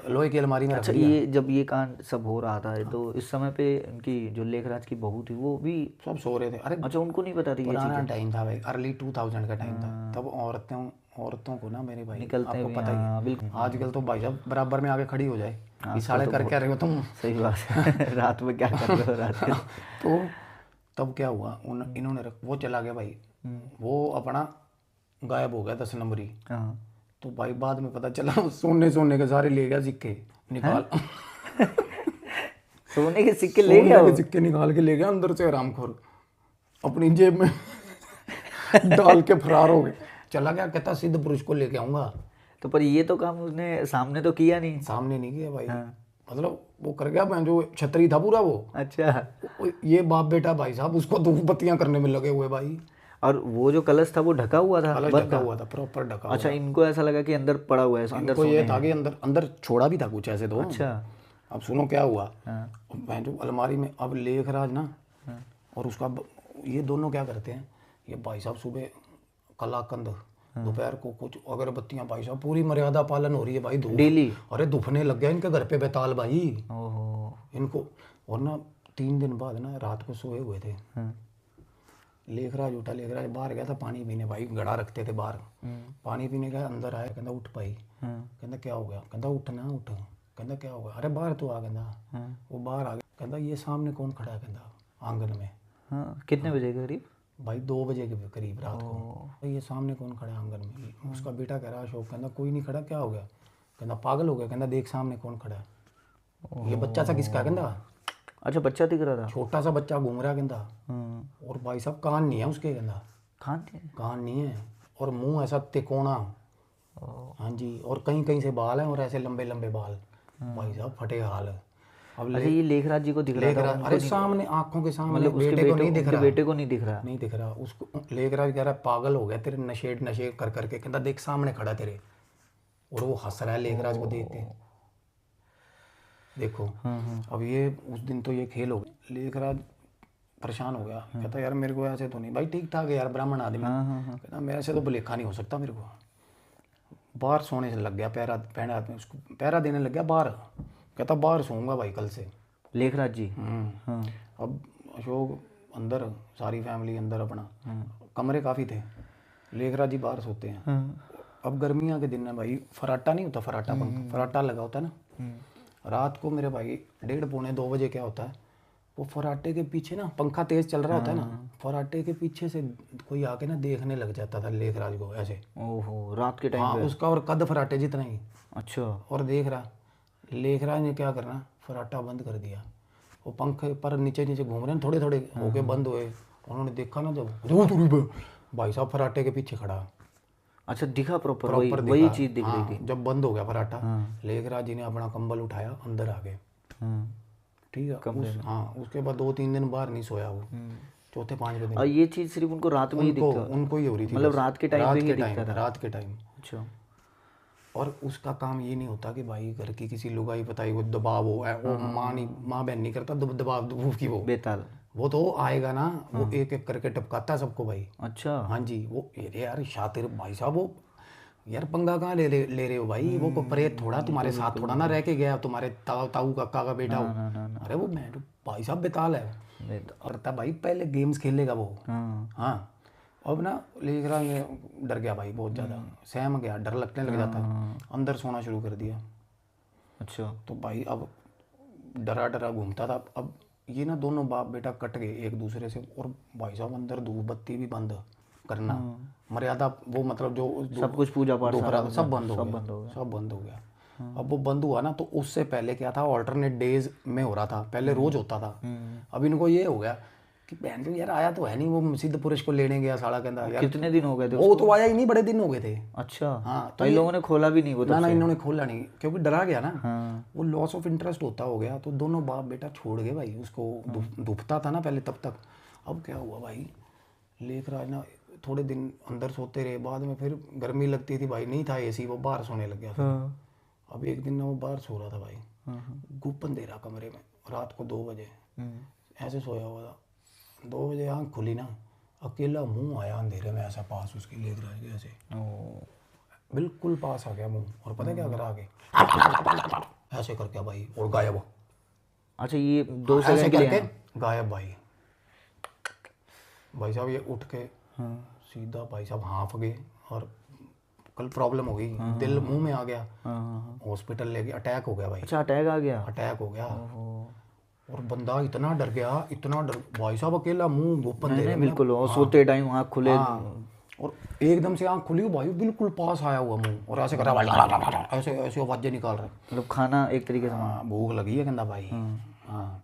लोहे की अलमारी में रख अच्छा, दिया। ये जब ये कांड सब हो रहा था तो इस समय पे उनकी जो लेखराज की बहू थी वो भी, सब सो रहे थे। अरे अच्छा उनको नहीं पता थी ये पुराना चीज़ें? टाइम था भाई, अर्ली 2000 का टाइम था। तब औरतों को ना मेरे भाई, निकलते आपको भी, पता ही हाँ है, बिल्कुल। आजकल तो भाई साहब बराबर में आके खड़ी हो जाए, आजकल इशारे तो कर बहुत क्या रहे हो तुम। सही बात है। रात में क्या कर रहे हो रात के? तो तब क्या हुआ, इन्होंने वो चला गया भाई, वो अपना गायब हो गया 10 नंबरी। हाँ। तो भाई बाद में पता चला सोने के सारे ले गया सिक्के निकाल। सोने के सिक्के ले गया सोने वो? के सिक्के निकाल के ले गया अंदर से हरामखोर, अपनी जेब में डाल के फरार हो गए। चला गया, कहता सिद्ध पुरुष को लेके आऊंगा। तो पर ये तो काम उसने सामने तो किया नहीं। सामने नहीं किया भाई, हाँ। मतलब वो कर गया, मैं जो छतरी था पूरा वो। अच्छा। ये बाप बेटा भाई साहब उसको धूप बत्तियां करने में लगे हुए भाई। और वो जो कलश था वो ढका हुआ था? कलश बंद ढका था? हुआ था, प्रॉपर ढका हुआ अच्छा, था। इनको ऐसा लगा कि अंदर पड़ा हुआ है, अंदर इनको सोने ये था हैं। कि अंदर अंदर छोड़ा भी था कुछ ऐसे तो। अच्छा। अब सुनो क्या हुआ, हाँ। मैं जो अलमारी में अब लेखराज ना, और उसका ये दोनों क्या करते हैं, ये भाई साहब सुबह कलाकंद, दोपहर को कुछ अगरबत्तियां, भाई साहब पूरी मर्यादा पालन हो रही है भाई, धूप डेली? अरे धुपने लग गया इनके घर पे बेताल भाई ओहो। इनको। और ना 3 दिन बाद ना रात को सोए हुए थे, हाँ। लेखराज उठा, लेखराज बाहर गया था पानी पीने, भाई घड़ा रखते थे बाहर, पानी पीने गया, अंदर आया, कहता उठ भाई, कहता क्या हो गया, कहता उठ ना उठ, कहता क्या हो गया, अरे बाहर तो आ, कहता वो बाहर आ गया, कहता ये सामने कौन खड़ा है, कहता आंगन में। हाँ, कितने बजे के करीब? भाई 2 बजे के करीब रात को, तो ये सामने कौन खड़ा है आंगन में। उसका बेटा कह रहा अशोक, कहता कोई नहीं खड़ा, क्या हो गया, कहता पागल हो गया, कहता देख सामने कौन खड़ा है। ये बच्चा सा किसका, कहता अच्छा, बच्चा दिख रहा था? छोटा सा बच्चा घूम रहा, कहता। हाँ। और भाई साहब कान नहीं है उसके, कहता खाते? कान नहीं है, और मुंह ऐसा तिकोना, हाँ जी, और कहीं कहीं से बाल हैं, और ऐसे लंबे लंबे बाल, भाई साहब फटे हाल। अब अच्छा, ये लेखराज जी को दिख रहा था? अरे सामने आंखों के सामने, मतलब उसके बेटे को नहीं दिख उनके रहा, बेटे को नहीं दिख रहा? नहीं दिख रहा उसको। लेखराज कह रहा है पागल हो गया तेरे नशे कर करके, कहता देख सामने खड़ा तेरे, और वो हंस रहा है लेखराज को देख के। देखो अब ये उस दिन तो ये खेल हो गया, लेखराज परेशान हो गया, कहता यार मेरे को ऐसे तो नहीं भाई, ठीक ठाक है यार ब्राह्मण आदमी, कहता मेरे से तो भुलेखा नहीं हो सकता मेरे को। बाहर सोने से लग गया, पहरा उसको पहरा देने लग गया बाहर, कहता बाहर सोऊंगा भाई कल से लेखराज जी? हाँ। अब अशोक अंदर, सारी फैमिली अंदर, अपना कमरे काफ़ी थे, लेखराज जी बाहर सोते हैं। अब गर्मियाँ के दिन में भाई फराटा नहीं होता, फराटा पंखा फराटा लगा होता है ना, रात को मेरे भाई 1:30 पौने 2 बजे क्या होता है, वो फराटे के पीछे ना पंखा तेज चल रहा होता है ना, फराटे के पीछे से कोई आके ना देखने लग जाता था लेखराज को ऐसे। ओहो, रात के टाइम हाँ पे? उसका और कद फराटे जितना ही। अच्छा। और देख रहा, लेखराज ने क्या करना, फराटा बंद कर दिया, वो पंखे पर नीचे नीचे घूम रहे हैं, थोड़े थोड़े होके बंद हुए। उन्होंने देखा ना जब भाई साहब फराटे के पीछे खड़ा। अच्छा, दिखा प्रॉपर प्रॉपर वही चीज़ दिख रही थी? जब बंद हो गया फराटा, लेखराज जी ने अपना कंबल उठाया, अंदर आ गए, ठीक है। हाँ उसके बाद 2-3 दिन बाहर नहीं सोया वो, चौथे 5वें दिन। और ये चीज़ सिर्फ उनको रात में ही दिखता? उनको ही हो रही थी, मतलब रात के टाइम पे ही दिखता था? रात के टाइम। अच्छा। और उसका काम ये नहीं होता कि भाई घर की किसी लुगाई पताई को दबाव हो, वो माँ बहन नहीं करता दबाव की, वो बेताल, वो तो आएगा ना, वो एक एक करके टपकाता है सबको भाई। अच्छा। हाँ जी, वो यार शातिर भाई साहब, वो यार पंगा कहाँ ले रहे हो भाई, वो को प्रेत थोड़ा तुम्हारे साथ थोड़ा ना रह के गया, तुम्हारे ताऊ काका का बेटा हो। अरे वो मैं भाई साहब बेताल है, और तब भाई पहले गेम्स खेलेगा वो। हाँ अब ना लेखराज में डर गया भाई बहुत ज़्यादा, सहम गया, डर लगने लग जाता, अंदर सोना शुरू कर दिया। अच्छा। तो भाई अब डरा घूमता था। अब ये ना दोनों बाप बेटा कट गए एक दूसरे से, और भाई साहब अंदर धूप बत्ती भी बंद करना, मर्यादा वो मतलब जो सब कुछ पूजा पाठ सब बंद हो गया। अब वो बंद हुआ ना, तो उससे पहले क्या था, ऑल्टरनेट डेज में हो रहा था, पहले रोज होता था। अब इनको ये हो गया कि बहन जो यार आया तो है नहीं, वो सिद्ध पुरुष को लेने गया साला, कहता यार कितने दिन हो गए थे वो तो आया ही नहीं, बड़े दिन हो गए थे। अच्छा। हाँ तो इन लोगों ने खोला भी नहीं वो? ना इन्होंने खोला नहीं, क्योंकि डरा गया ना, वो लॉस ऑफ इंटरेस्ट होता हो गया, तो दोनों बाप बेटा छोड़ गए भाई उसको। दुखता था ना पहले तब तक। अब क्या हुआ भाई, लेखराज ना थोड़े दिन अंदर सोते रहे, बाद में फिर गर्मी लगती थी भाई, नहीं था एसी, वो बाहर सोने लग गया फिर। अब एक दिन ना वो बाहर सो रहा था भाई, गुप्त अंधेरा कमरे में, रात को 2 बजे ऐसे सोया हुआ था। 2 बजे आँख खुली ना, अकेला मुंह आया अंधेरे में ऐसा पास उसके, लेखराज के ऐसे बिल्कुल पास आ गया मुंह, और पता है क्या करा आगे, ऐसे करके भाई, और गायब। अच्छा ये 2 ऐसे सेकंड के लिए करके गायब भाई। भाई साहब ये उठ के सीधा भाई साहब हाँफ गए, और कल प्रॉब्लम हो गई, दिल मुंह में आ गया, हॉस्पिटल ले गए, अटैक हो गया भाई। अच्छा अटैक आ गया। अटैक हो गया, और बंदा इतना डर गया, इतना डर, भाई साहब अकेला मुंह ओपन दे रहे हैं बिल्कुल, और सोते टाइम आँख खुले। और एकदम से आँख खुली भाई, बिल्कुल पास आया हुआ मुंह, और ऐसे कर रहा है, ऐसे ऐसे आवाजें निकाल रहे, मतलब खाना एक तरीके से। भूख लगी है कहता भाई। हाँ,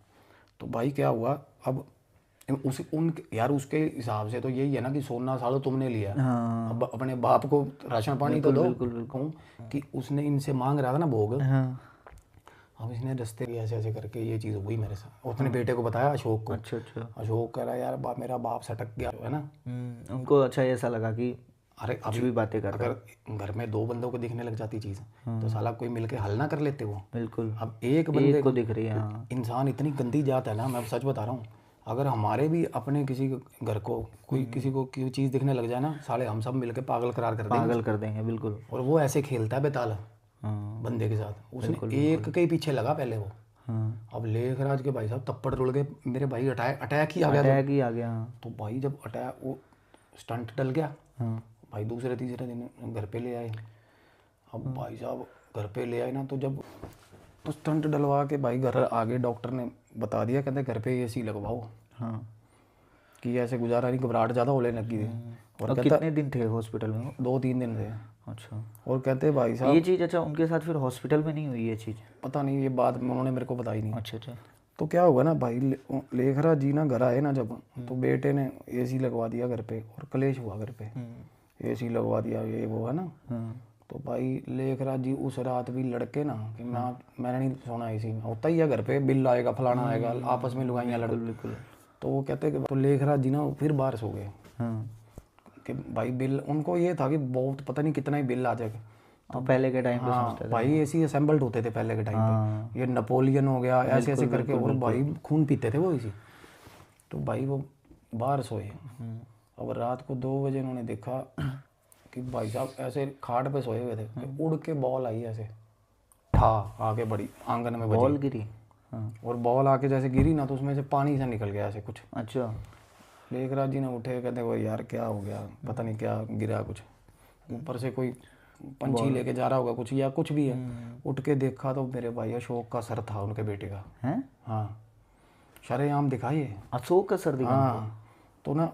तो भाई क्या हुआ अब, यार उसके हिसाब से तो यही है ना कि सोना सालो तुमने लिया, अब अपने बाप को राशन पानी तो दो। कहूँ कि उसने इनसे मांग रहा था ना भोग, अब इसने रास्ते ऐसे ऐसे करके ये चीज़ हो गई मेरे साथ। अपने बेटे को बताया, अशोक को। अच्छा अच्छा। अशोक कह रहा यार मेरा बाप सटक गया है ना। उनको अच्छा ऐसा लगा कि अरे कुछ भी बातें कर रहे, अगर घर में 2 बंदों को दिखने लग जाती चीज़, तो साला कोई मिलके हल ना कर लेते वो। बिल्कुल, अब एक बंदे को दिख रही है। इंसान इतनी गंदी जात है ना, मैं सच बता रहा हूँ। अगर हमारे भी अपने किसी घर को कोई किसी को कोई चीज़ दिखने लग जाए ना, साले हम सब मिलके पागल करार कर देंगे। बिल्कुल। और वो ऐसे खेलता है बेताल बंदे के साथ। उसने एक के ही पीछे लगा पहले वो। अब लेखराज के भाई साहब तप्पड़ रुड़ गए मेरे भाई, अटैक ही आ गया। तो भाई जब अटैक, वो स्टंट डल गया, भाई दूसरे तीसरे दिन घर पे ले आए। अब भाई साहब घर पे ले आए ना, तो जब तो स्टंट डलवा के भाई घर आगे डॉक्टर ने बता दिया, कहते घर पे एसी लगवाओ। कि ऐसे गुजारा नहीं, घबराहट ज़्यादा होने लगी थी। और कितने दिन थे हॉस्पिटल में? 2-3 दिन थे। अच्छा। और कहते भाई साहब ये चीज़, अच्छा उनके साथ फिर हॉस्पिटल में नहीं हुई ये चीज़? पता नहीं, ये बात उन्होंने मेरे को बताई नहीं। अच्छा अच्छा। तो क्या हुआ ना भाई, लेखराज जी ना घर आए ना जब, तो बेटे ने एसी लगवा दिया घर पे, और कलेश हुआ घर पे, एसी लगवा दिया ये वो है ना। तो भाई लेखराज जी उस रात भी लड़के ना कि मैंने नहीं सोना एसी में, होता ही है घर पे, बिल आएगा फलाना आएगा, आपस में लुगाइयाँ लड़। बिल्कुल। तो वो कहते कि तो लेखराज जी ना फिर बाहर सो गए कि भाई बिल, उनको ये था कि बहुत पता नहीं कितना ही बिल आ जाएगा। तो पहले के टाइम पे सोचते थे भाई एसी असेंबल्ड होते थे पहले के टाइम पे, ये नेपोलियन हो गया, ऐसे ऐसे करके, और भाई खून पीते थे वो एसी। तो भाई वो बाहर सोए। अब रात को 2 बजे उन्होंने देखा कि भाई साहब ऐसे खाट पे सोए हुए थे, उड़ के बॉल आई ऐसे आके बड़ी आंगन में बॉल गिरी। और बॉल आके जैसे गिरी ना, तो उसमें से पानी सा निकल गया ऐसे कुछ। अच्छा। लेखराज जी ने उठे, कहते वो यार क्या हो गया, पता नहीं क्या गिरा, कुछ ऊपर से कोई पंछी लेके जा रहा होगा कुछ, या कुछ भी है। उठ के देखा तो मेरे भाई अशोक का सर था, उनके बेटे का। हैं? हाँ, शरेआम दिखाइए अशोक का सर दिखा। हाँ, तो ना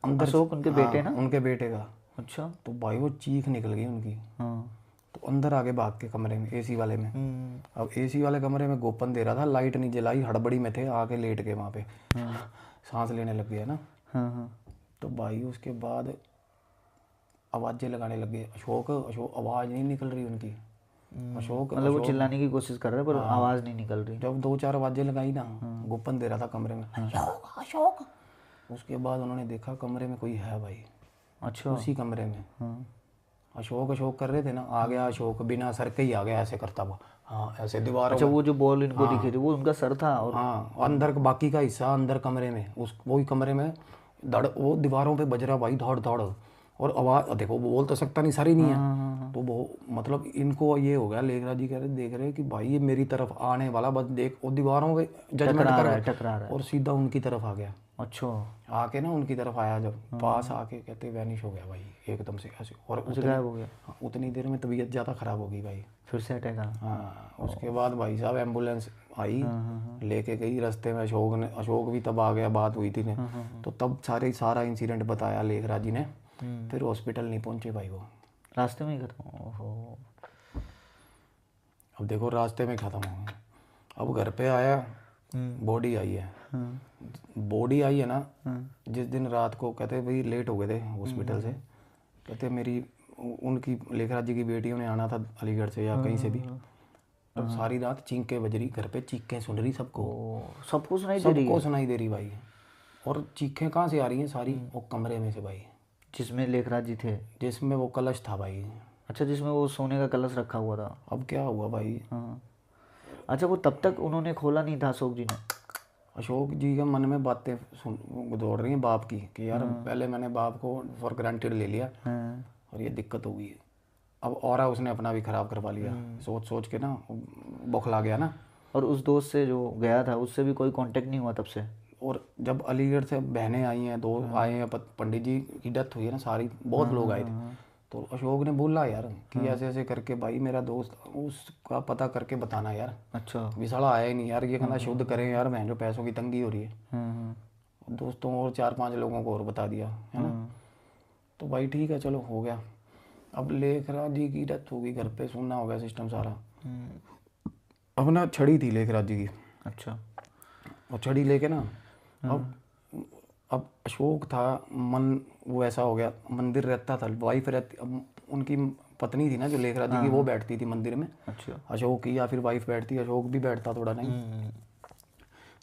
अंदर अशोक उनके बेटे ना? उनके बेटे का। अच्छा। तो भाई वो चीख निकल गई उनकी। तो अंदर आगे भाग के कमरे में, एसी वाले में। अब एसी वाले कमरे में गोपन दे रहा था, लाइट नहीं जलाई, हड़बड़ी में थे, आके लेट गए वहाँ पे, सांस लेने लग गया ना। तो भाई उसके बाद आवाज़ें लगाने लगे, अशोक आवाज़ नहीं निकल रही उनकी। अशोक मतलब वो चिल्लाने की कोशिश कर रहे हैं, पर आवाज़ नहीं निकल रही। जब 2-4 आवाज़ें लगाई ना, गोपन दे रहा था कमरे में, अशोक अशोक। उसके बाद उन्होंने देखा कमरे में कोई है भाई। अच्छा। उसी कमरे में अशोक अशोक कर रहे थे ना, आ गया अशोक, बिना सर के ही आ गया ऐसे करता हुआ। हाँ, ऐसे दीवारों। अच्छा, वो जो बॉल इनको दिखी थी वो उनका सर था? और हाँ, अंदर बाकी का हिस्सा अंदर कमरे में, उस वही कमरे में वो दीवारों पे बज रहा भाई, दौड़ दौड़। और आवाज़ देखो, वो बोल तो सकता नहीं, सारी नहीं है। तो वो मतलब इनको ये हो गया, लेखराज जी कह रहे देख रहे कि भाई ये मेरी तरफ आने वाला, बस देख, वो दीवारों पे जजमेंट कर रहा है, और सीधा उनकी तरफ आ गया। अच्छा। आके ना उनकी तरफ आया, जब पास आके कहते वैनिश हो गया भाई एकदम से ऐसे, और गायब हो गया। उतनी देर में तबीयत ज़्यादा ख़राब हो गई भाई, फिर से अटैक आया। हाँ, उसके बाद भाई साहब एम्बुलेंस आई, लेके गई। रास्ते में अशोक भी तब आ गया, बात हुई थी ने। तो तब सारा इंसिडेंट बताया लेखराज जी ने। फिर हॉस्पिटल नहीं पहुंचे भाई, वो रास्ते में ही खत्म। ओहो। अब देखो रास्ते में ख़त्म हो गया। अब घर पे आया, बॉडी आई है। बॉडी आई है ना, जिस दिन रात को कहते भाई लेट हो गए थे हॉस्पिटल से, कहते मेरी उनकी लेखराज जी की बेटियों ने आना था अलीगढ़ से या कहीं से भी। तो सारी रात चीखें बज रही घर पे, चीखें सुन रही सबको, सबको सुनाई दे रही भाई। और चीखें कहाँ से आ रही हैं सारी? वो कमरे में से भाई, जिसमें लेखराज जी थे, जिसमें वो कलश था भाई। अच्छा, जिसमें वो सोने का कलश रखा हुआ था। अब क्या हुआ भाई? हाँ। अच्छा, वो तब तक उन्होंने खोला नहीं था अशोक जी ने? अशोक जी के मन में बातें दौड़ रही हैं बाप की, कि यार पहले मैंने बाप को फॉर ग्रांटेड ले लिया और ये दिक्कत हो गई है। अब और उसने अपना भी ख़राब करवा लिया, सोच सोच के ना बौखला गया ना। और उस दोस्त से जो गया था उससे भी कोई कांटेक्ट नहीं हुआ तब से? और जब अलीगढ़ से बहनें आई हैं, दो आए हैं, पंडित जी की डेथ हुई है ना, सारी बहुत लोग आए थे, तो अशोक ने बोला यार कि ऐसे ऐसे करके भाई मेरा दोस्त, उसका पता करके बताना यार। अच्छा। विशाला आया ही नहीं यार, ये कहना शुद्ध करें यार, बहन जो पैसों की तंगी हो रही है। दोस्तों और 4-5 लोगों को और बता दिया है ना। तो भाई ठीक है, चलो हो गया। अब लेखराज जी की डेथ हो गई, घर पे सुनना हो गया सिस्टम सारा। अब ना छड़ी थी लेखराज जी की। अच्छा। और छड़ी लेके ना अब अशोक था मन, वो ऐसा हो गया, मंदिर रहता था, वाइफ रहती, अब उनकी पत्नी थी ना जो लेखराज जी की, वो बैठती थी मंदिर में। अच्छा। अशोक की या फिर वाइफ बैठती, अशोक भी बैठता थोड़ा नहीं।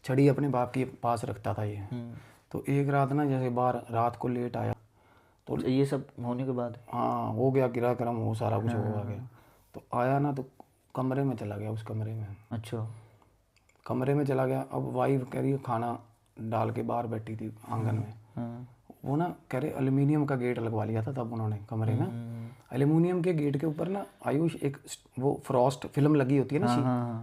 छड़ी अपने बाप के पास रखता था ये। तो एक रात ना जैसे बाहर रात को लेट आया, तो ये सब होने के बाद? हाँ हो गया, गिराक्रम हो सारा कुछ हो गया। तो आया ना तो कमरे में चला गया, उस कमरे में। अच्छा। कमरे में चला गया। अब वाइफ कह रही है, खाना डाल के बाहर बैठी थी आंगन में। वो ना कह रहे एल्युमिनियम का गेट लगवा लिया था तब उन्होंने कमरे में। एल्युमिनियम के गेट के ऊपर ना आयुष एक वो फ्रॉस्ट फिल्म लगी होती है ना,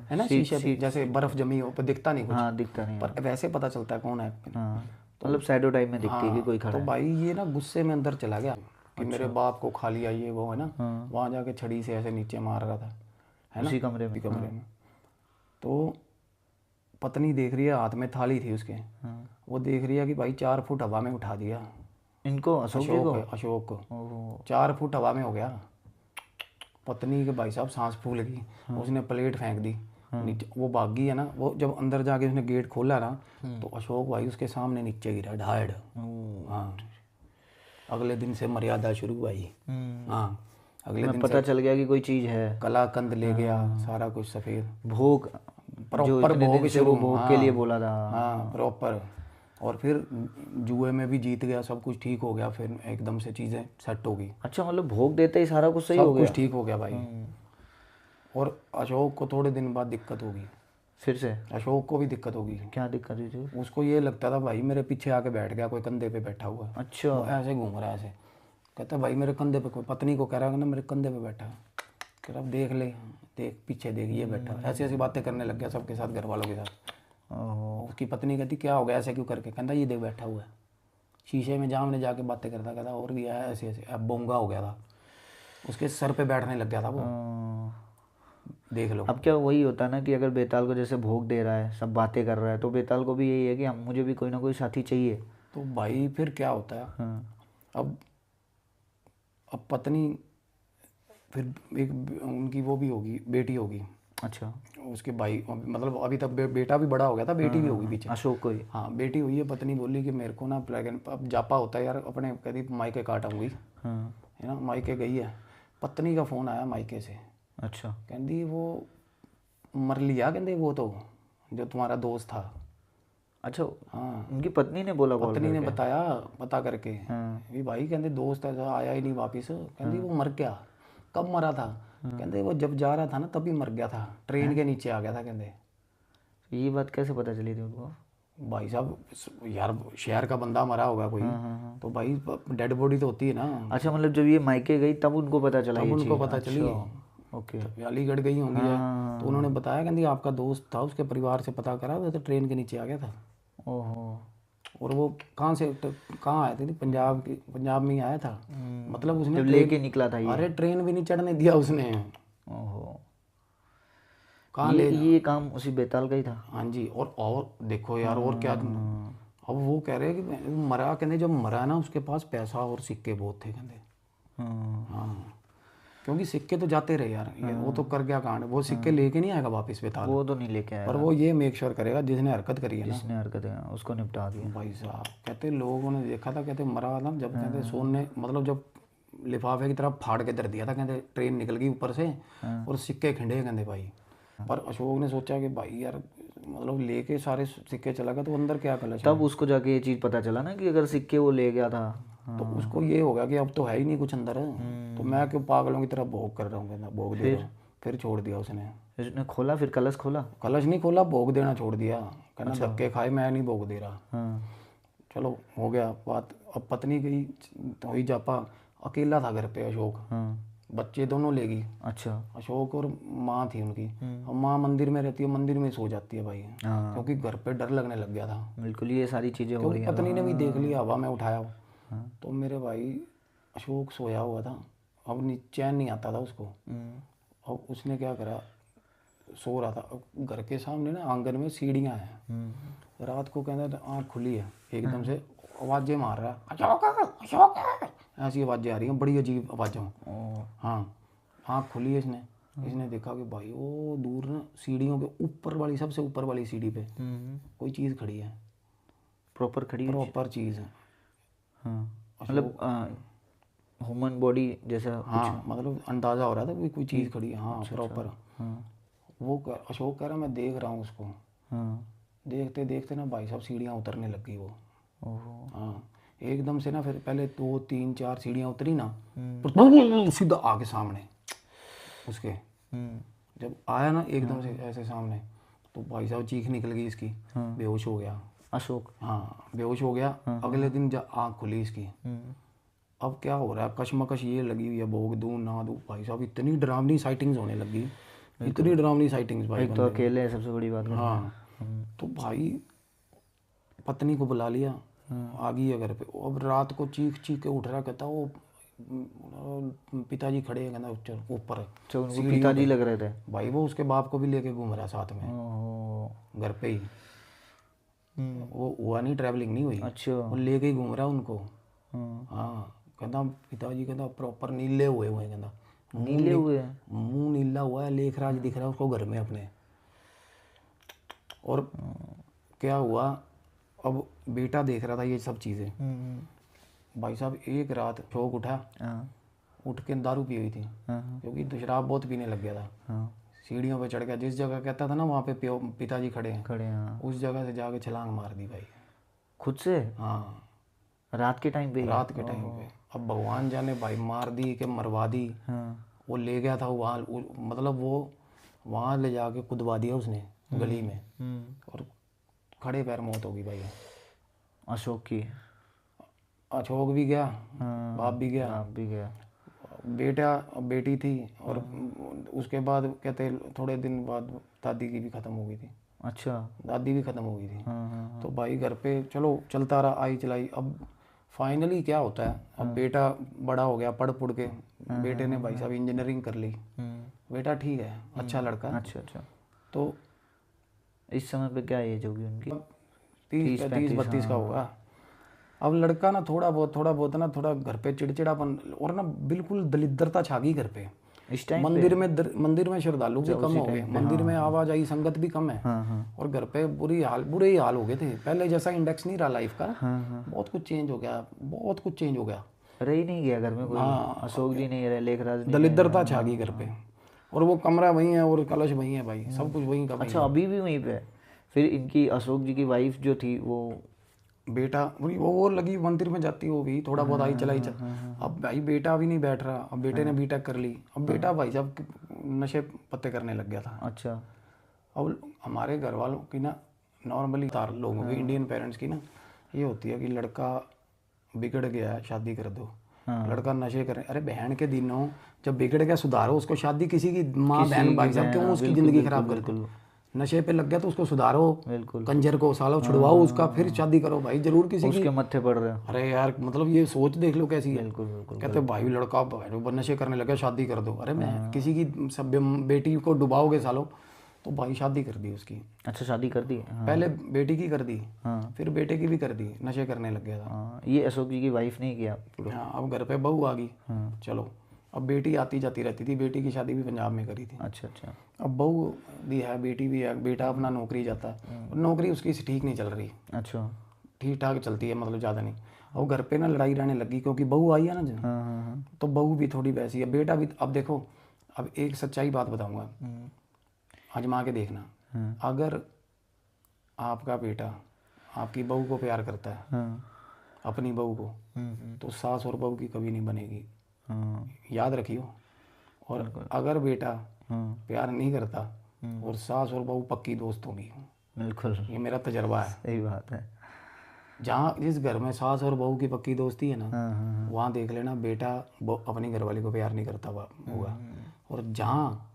है ना, शीशे पे जैसे बर्फ जमी हो, पर दिखता नहीं कुछ। हाँ, दिखता नहीं, पर वैसे पता चलता है कौन है। मतलब शैडो टाइप में दिखती है कि कोई खड़ा है। तो भाई ये ना गुस्से में अंदर चला गया कि मेरे बाप को खा लिया ये वो, है ना। वहाँ जाके छड़ी से ऐसे नीचे मार रहा था, है ना, उसी कमरे में। तो पत्नी देख रही है, हाथ में थाली थी उसके। वो देख रही है कि भाई 4 फुट हवा में उठा दिया इनको, अशोक को 4 फुट हवा में हो गया। पत्नी के भाई साहब सांस फूल गई। उसने प्लेट फेंक दी नीचे, वो भागी है ना। वो जब अंदर जाके उसने गेट खोला ना, तो अशोक भाई उसके सामने नीचे गिरा ढाड़। हाँ, अगले दिन से मर्यादा शुरू हुई। हाँ, अगले दिन पता चल गया कि कोई चीज़ है। कलाकंद ले गया, सारा कुछ सफ़ेद भोग, प्रॉपर भोग शुरू, भोग के लिए बोला था। हाँ प्रॉपर। और फिर जुए में भी जीत गया, सब कुछ ठीक हो गया, फिर एकदम से चीज़ें सेट हो गई। अच्छा, मतलब भोग देते ही सारा कुछ सही हो गया, सब कुछ ठीक हो गया भाई। और अशोक को थोड़े दिन बाद दिक्कत होगी, फिर से अशोक को भी दिक्कत होगी। क्या दिक्कत हुई थी? उसको ये लगता था भाई मेरे पीछे आके बैठ गया, कोई कंधे पे बैठा हुआ। अच्छा। ऐसे घूम रहा है ऐसे, कहता भाई मेरे कंधे पे, कोई पत्नी को कह रहा है ना मेरे कंधे पे बैठा, कह रहा देख ले, देख पीछे देख, ये बैठा। ऐसी ऐसी बातें करने लग गया सबके साथ, घर वालों के साथ। उसकी पत्नी कहती क्या हो गया ऐसे क्यों करके, कहता ये देख बैठा हुआ है शीशे में, जामने जाके बातें करता, कहता और भी है ऐसे ऐसे। अब बोंगा हो गया था, उसके सर पे बैठने लग गया था वो, देख लो। अब क्या वही होता है ना कि अगर बेताल को जैसे भोग दे रहा है, सब बातें कर रहा है, तो बेताल को भी यही है कि हम, मुझे भी कोई ना कोई साथी चाहिए। तो भाई फिर क्या होता है, अब पत्नी, फिर एक उनकी वो भी होगी, बेटी होगी। अच्छा। उसके भाई, मतलब अभी तक बेटा भी बड़ा हो गया था, बेटी भी होगी पीछे, अशोक को ही। हाँ बेटी हुई है। पत्नी बोली कि मेरे को ना प्लेगन, अब जापा होता है यार अपने, कहती मायके काटाऊंगी, है ना। मायके गई है, पत्नी का फ़ोन आया मायके से। अच्छा। कहती वो मर लिया, कहते वो तो जो तुम्हारा दोस्त था। अच्छा। हाँ, उनकी पत्नी ने बोला, पत्नी ने बताया पता करके भी भाई, कहते दोस्त ऐसा आया ही नहीं वापस, कहती वो मर गया। कब मरा था, कहते वो जब जा रहा था ना तभी मर गया था, ट्रेन के नीचे आ गया था। कहते ये बात कैसे पता चली थी उनको? भाई साहब यार, शहर का बंदा मरा होगा कोई, तो भाई डेड बॉडी तो होती है ना। अच्छा, मतलब जब ये मायके गई तब उनको पता चला, तब उनको पता चली। ओके। अलीगढ़ गई होंगी तो उन्होंने बताया, कहती आपका दोस्त था, उसके परिवार से पता करा तो ट्रेन के नीचे आ गया था। ओहो। और वो कहाँ से, कहाँ आए थे, पंजाब में ही आया था। मतलब उसने जब लेके निकला था ये? अरे ट्रेन भी नहीं चढ़ने दिया उसने। ओहो। कहाँ ये काम उसी बेताल का ही था? हाँ जी। और देखो यार, और क्या, अब वो कह रहे हैं कि मरा, कहते जब मरा ना उसके पास पैसा और सिक्के बहुत थे, कहते। हाँ, क्योंकि सिक्के तो जाते रहे यार, वो तो कर गया कांड, वो सिक्के लेके नहीं आएगा वापस बेताल, वो तो नहीं लेके आया, पर वो ये मेक श्योर करेगा जिसने हरकत करी है ना, जिसने हरकत है उसको निपटा दिया। भाई साहब कहते लोगों ने देखा था, कहते मरा था जब, कहते सोन ने, मतलब जब लिफाफे की तरफ फाड़ के धर दिया था, कहते ट्रेन निकल गई ऊपर से और सिक्के खिंडे, कहते भाई। पर अशोक ने सोचा कि भाई यार, मतलब लेके सारे सिक्के चला गया तो अंदर क्या कलश है। तब उसको जाके ये चीज़ पता चला ना कि अगर सिक्के वो ले गया था, तो उसको ये होगा कि अब तो है ही नहीं कुछ अंदर, तो मैं क्यों पागलों की तरह भोग कर रहा हूँ, कहना भोग दे रहा हूँ। फिर छोड़ दिया उसने खोला, फिर कलश खोला, कलश नहीं खोला, भोग देना छोड़ दिया, कहना धक्के खाए, मैं नहीं भोग दे रहा। चलो हो गया बात। अब पत्नी गई तो हुई जापा, अकेला था घर पे अशोक, बच्चे दोनों ले गई। अच्छा। अशोक और माँ थी उनकी। अब माँ मंदिर में रहती है, मंदिर में सो जाती है भाई, हाँ क्योंकि घर पे डर लगने लग गया था, बिल्कुल, ये सारी चीज़ें हो क्योंकि रही हैं। पत्नी ने भी देख लिया, हवा में उठाया हो। हाँ। तो मेरे भाई अशोक सोया हुआ था, अब चैन नहीं आता था उसको। अब उसने क्या करा, सो रहा था, अब घर के सामने ना आंगन में सीढ़ियाँ हैं। रात को कहता आँख खुली है, एकदम से आवाज़ें मार रहा है, अशोक अशोक, ऐसी आवाज़ें आ रही हैं, बड़ी अजीब आवाज़ें। हाँ, आँख खुली है इसने देखा कि भाई वो दूर ना सीढ़ियों के ऊपर वाली, सबसे ऊपर वाली सीढ़ी पे कोई चीज़ खड़ी है, प्रॉपर खड़ी हुई प्रॉपर चीज़ है। हाँ, मतलब ह्यूमन बॉडी जैसा। हाँ, मतलब अंदाज़ा हो रहा था कि कोई चीज़ खड़ी है। हाँ प्रॉपर। हाँ। वो अशोक कह रहा मैं देख रहा हूँ उसको। हाँ। देखते देखते ना भाई साहब सीढ़ियाँ उतरने लग गई वो। ओहो। हाँ, एकदम से ना, फिर पहले 2 3 4 सीढ़ियाँ उतरी ना, तो सीधा आगे सामने उसके। जब आया ना एकदम से ऐसे सामने, तो भाई साहब चीख निकल गई इसकी, बेहोश हो गया अशोक। हाँ, बेहोश हो गया। अगले दिन जब आँख खुली इसकी, अब क्या हो रहा है, कशमकश ये लगी हुई है, भोग दूँ ना दूँ। भाई साहब इतनी डरावनी साइटिंग्स होने लगी, इतनी डरावनी साइटिंग्स भाई। एक तो अकेले है सबसे बड़ी बात। हाँ, तो भाई पत्नी को बुला लिया, आ गई है घर पे। अब रात को चीख चीख के उठ रहा, कहता वो पिताजी खड़े हैं, कहना ऊपर उनको पिताजी लग रहे थे भाई। वो उसके बाप को भी लेके घूम रहा साथ में, घर पे ही। वो हुआ नहीं, ट्रैवलिंग नहीं हुई। अच्छा। वो लेके ही घूम रहा उनको। हाँ, कहता पिताजी कहता प्रॉपर नीले हुए हुए, कहता नीले हुए, मुंह नीला हुआ है, लेखराज दिख रहा है उसको घर में अपने। और क्या हुआ, अब बेटा देख रहा था ये सब चीज़ें। भाई साहब एक रात शौक उठा, उठ के दारू पी हुई थी, क्योंकि शराब बहुत पीने लग गया था। सीढ़ियों पे चढ़ गया, जिस जगह कहता था ना वहाँ पे पिताजी खड़े हैं, उस जगह से जाके छलांग मार दी भाई, खुद से। हाँ, रात के टाइम पे। रात के टाइम पे। अब भगवान जाने भाई, मार दी कि मरवा दी। वो ले गया था वहाँ, मतलब वो वहाँ ले जाके कुदवा दिया उसने गली में, और खड़े पैर मौत होगी भाई अशोक की। अशोक भी गया, बाप भी गया, बेटा बेटी थी। और उसके बाद कहते थोड़े दिन बाद दादी की भी ख़त्म हो गई थी। अच्छा। दादी भी ख़त्म हो गई थी। तो भाई घर पे चलो चलता रहा, आई चलाई। अब फाइनली क्या होता है, अब बेटा बड़ा हो गया, पढ़ पुढ़ के बेटे ने भाई साहब इंजीनियरिंग कर ली। बेटा ठीक है, अच्छा लड़का। अच्छा। तो इस समय पे क्या एज होगी उनकी? 30-32 का होगा। अब लड़का ना थोड़ा बहुत ना, थोड़ा घर पे चिड़चिड़ापन, और ना बिल्कुल दलिद्रता छा गई घर पे इस टाइम। मंदिर में श्रद्धालु भी कम हो गए, मंदिर में आवाजाही संगत भी कम है। और घर पे बुरे ही हाल हो गए थे। पहले जैसा इंडेक्स नहीं रहा लाइफ का। बहुत कुछ चेंज हो गया, रह ही नहीं गया घर में कोई। अशोक जी नहीं रहे, लेखराज नहीं, दलिद्रता छा गई घर पे। और वो कमरा वही है और कलश वही है भाई, सब कुछ वही का। अच्छा, अभी भी वहीं पे। फिर इनकी अशोक जी की वाइफ जो थी, वो बेटा वो लगी मंदिर में जाती, वो भी थोड़ा बहुत आई चलाई अब भाई बेटा भी नहीं बैठ रहा। अब बेटे ने बीटेक कर ली। अब बेटा भाई साहब नशे पत्ते करने लग गया था। अच्छा। अब हमारे घर वालों की ना, नॉर्मली लोगों की, इंडियन पेरेंट्स की ना ये होती है कि लड़का बिगड़ गया है, शादी कर दो। लड़का नशे करे, अरे बहन के दिनों जब बिगड़ गया सुधारो उसको। शादी किसी की माँ बहन भाई साहब क्यों उसकी ज़िंदगी खराब कर दो। नशे पे लग गया तो उसको सुधारो, बिल्कुल। कंजर को सालो छुड़वाओ उसका, फिर शादी करो भाई। जरूर किसी उसके मत्थे पड़ रहे हो। अरे यार, मतलब ये सोच देख लो कैसी है। बिल्कुल। कहते भाई लड़का नशे करने लगा, शादी कर दो। अरे मैं किसी की सब बेटी को डुबाओगे सालो, तो भाई शादी कर दी उसकी। अच्छा, शादी कर दी। पहले बेटी की कर दी, फिर बेटे की भी कर दी, नशे करने लग गया था। ये अशोक जी की वाइफ नहीं किया। हाँ, अब घर पे बहू आ गई। चलो, अब बेटी आती जाती रहती थी। बेटी की शादी भी पंजाब में करी थी। अच्छा। अब बहू भी है, बेटी भी है। बेटा अपना नौकरी जाता है, नौकरी उसकी ठीक नहीं चल रही। अच्छा। ठीक ठाक चलती है, मतलब ज़्यादा नहीं। और घर पे ना लड़ाई रहने लगी, क्योंकि बहू आई है ना। तो बहू भी थोड़ी वैसी है, बेटा भी। अब देखो, अब एक सच्चाई बात बताऊंगा, आजमा के देखना। अगर आपका बेटा आपकी बहू को प्यार करता है, अपनी बहू को, तो सास और बहू की कभी नहीं बनेगी, याद रखियो। और अगर बेटा प्यार नहीं करता, और सास और बहू पक्की दोस्त होगी। बिल्कुल, ये मेरा तजर्बा है। सही बात है। जहाँ जिस घर में सास और बहू की पक्की दोस्ती है ना, हाँ। वहाँ देख लेना बेटा अपनी घरवाली को प्यार नहीं करता होगा। और जहाँ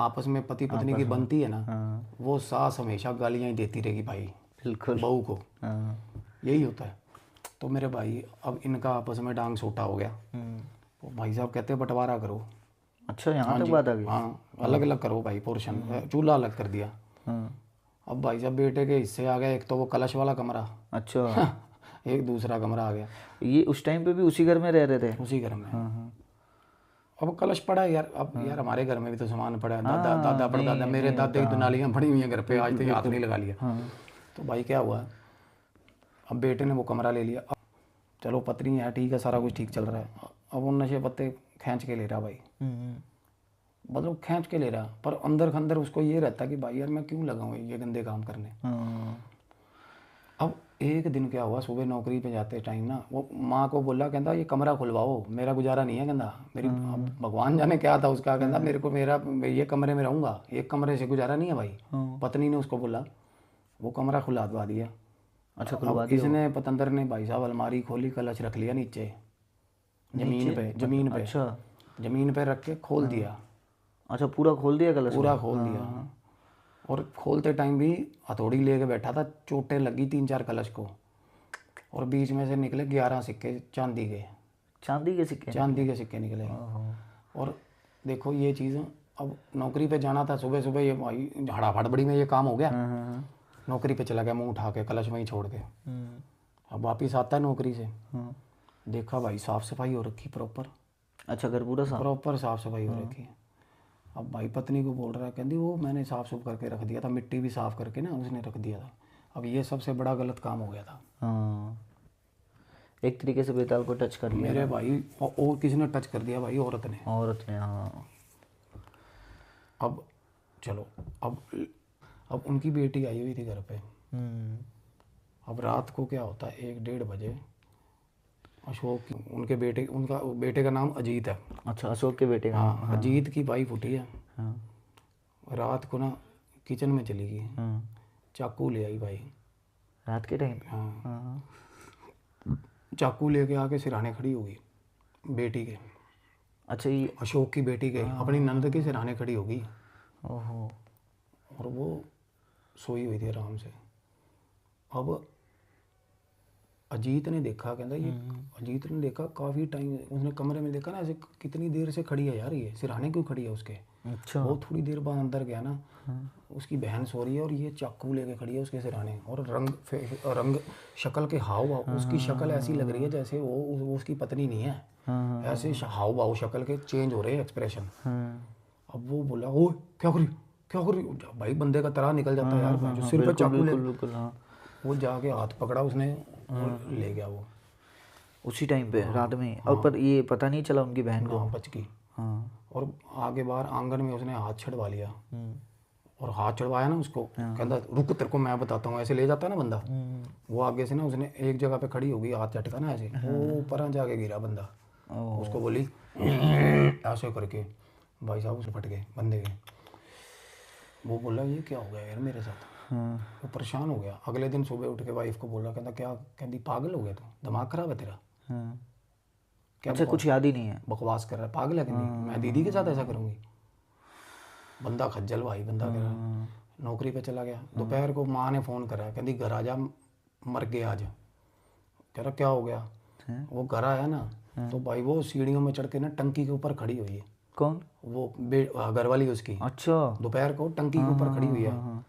आपस में पति पत्नी की बनती है ना, हाँ। वो सास हमेशा गालियाँ ही देती रहेगी भाई बिल्कुल। बहू को। हाँ। यही होता है। तो मेरे भाई अब इनका आपस में डांग छोटा हो गया। तो भाई साहब कहते हैं बंटवारा करो। अच्छा, यहाँ हाँ तक जी, बात आ गई। हाँ, अलग अलग करो भाई पोर्शन। चूल्हा अलग कर दिया। हाँ। अब भाई साहब बेटे के हिस्से आ गए, एक तो वो कलश वाला कमरा, अच्छा। एक दूसरा कमरा आ गया। ये उस टाइम पे भी उसी घर में रह रहे थे? उसी घर में। हाँ हाँ। अब कलश पड़ा है यार। अब यार हमारे घर में भी तो सामान पड़ा है, दादा दादा परदादा, मेरे दादे की तो नालियाँ पड़ी हुई हैं घर पे, आज तक हाथ नहीं लगा लिया। तो भाई क्या हुआ, अब बेटे ने वो कमरा ले लिया। अब चलो पत्नी है, ठीक है, सारा कुछ ठीक चल रहा है। अब वो नशे पत्ते खींच के ले रहा भाई, मतलब खींच के ले रहा, पर अंदर अंदर उसको ये रहता कि भाई यार मैं क्यों लगाऊं ये गंदे काम करने। अब एक दिन क्या हुआ, सुबह नौकरी पे जाते टाइम ना, वो माँ को बोला, कहता ये कमरा खुलवाओ, मेरा गुजारा नहीं है, कहता मेरी, अब भगवान जाने क्या था उसका, कहता मेरे को मेरा ये कमरे में रहूँगा, एक कमरे से गुजारा नहीं है भाई। पत्नी ने उसको बोला, वो कमरा खुलवा दिया। अच्छा, खुलवा दिया। इसने पतंदर ने भाई साहब अलमारी खोली, कलश रख लिया नीचे जमीन पे। अच्छा, जमीन पे रख के खोल दिया। अच्छा, पूरा खोल दिया कलश? पूरा खोल दिया। और खोलते टाइम भी हथौड़ी लेके बैठा था, चोटें लगी 3-4 कलश को, और बीच में से निकले 11 सिक्के चांदी के। चांदी के सिक्के? चांदी के सिक्के निकले। और देखो ये चीज़, अब नौकरी पे जाना था सुबह सुबह, ये भाई हड़ाफड़बड़ी में ये काम हो गया। नौकरी पे चला गया, मुंह उठा के कलश वहीं छोड़ के। अब वापिस आता है नौकरी से, देखा भाई साफ सफाई हो रखी प्रॉपर। अच्छा, घर पूरा साफ? प्रॉपर साफ सफाई हो रखी है। अब भाई पत्नी को बोल रहा है, कहती वो मैंने साफ सुफ करके रख दिया था, मिट्टी भी साफ करके ना उसने रख दिया था। अब ये सबसे बड़ा गलत काम हो गया था। हाँ, एक तरीके से बेताल को टच कर लिया मेरे भाई, और किसी ने टच कर दिया भाई, औरत ने। हाँ। अब चलो, अब उनकी बेटी आई हुई थी घर पे। अब रात को क्या होता है, 1-1:30 बजे अशोक, उनके बेटे, उनका बेटे का नाम अजीत है। अच्छा, अशोक के बेटे का? हाँ, अजीत की वाइफ उठी है। हाँ। रात को ना किचन में चली गई, चाकू ले आई भाई रात के टाइम? हाँ। चाकू लेके आके सिरहाने खड़ी होगी बेटी के। अच्छा, ये अशोक की बेटी के अपनी नंद के सिरहाने खड़ी होगी। ओहो। और वो सोई हुई थी आराम से। अब अजीत ने देखा, कहता ये अजीत ने देखा काफ़ी टाइम, उसने कमरे में देखा ना, ऐसे कितनी देर से खड़ी है यार, ये सिरहाने क्यों खड़ी है उसके। अच्छा। वो थोड़ी देर बाद अंदर गया ना, उसकी बहन सो रही है और ये चाकू लेके खड़ी है उसके सिरहाने। और रंग शक्ल के हाव भाव, उसकी शक्ल ऐसी लग रही है जैसे वो उसकी पत्नी नहीं है। ऐसे हाव भाव शक्ल के चेंज हो रहे हैं, एक्सप्रेशन। अब वो बोला, ओ क्या कर रही भाई, बंदे का तरह निकल जाता है यार, जो सिर पे चाकू ले। वो जाके हाथ पकड़ा उसने और ले गया वो उसी टाइम पे, रात में। और पर ये पता नहीं चला उनकी बहन को? बच गई। और आगे बाहर आंगन में उसने हाथ छड़वा लिया। और हाथ चढ़वाया ना उसको, कहता रुक तेरे को मैं बताता हूँ, ऐसे ले जाता है ना बंदा। वो आगे से ना उसने एक जगह पे खड़ी होगी, हाथ झटका ना ऐसे, वो ऊपर जाके गिरा बंदा। उसको बोली ऐसे करके, भाई साहब उसे फट गए बंदे के। वो बोला ये क्या हो गया यार मेरे साथ। वो परेशान हो गया। अगले दिन सुबह उठ के वाइफ को बोला, कहता क्या, कहती पागल हो गया तू, दिमाग खराब है तेरा। क्या अच्छा, कुछ याद ही नहीं है, बकवास कर रहा है, पागल है। कहती मैं दीदी के साथ ऐसा करूँगी। बंदा खज्जल भाई, बंदा कह रहा नौकरी पे चला गया। दोपहर को माँ ने फ़ोन करा, कहती घर आ जा, मर गया आज। कह रहा क्या हो गया। वो घर आया ना, तो भाई वो सीढ़ियों में चढ़ के ना टंकी के ऊपर खड़ी हुई है। कौन? वो घर वाली उसकी। अच्छा। दोपहर को टंकी के ऊपर खड़ी हुई है,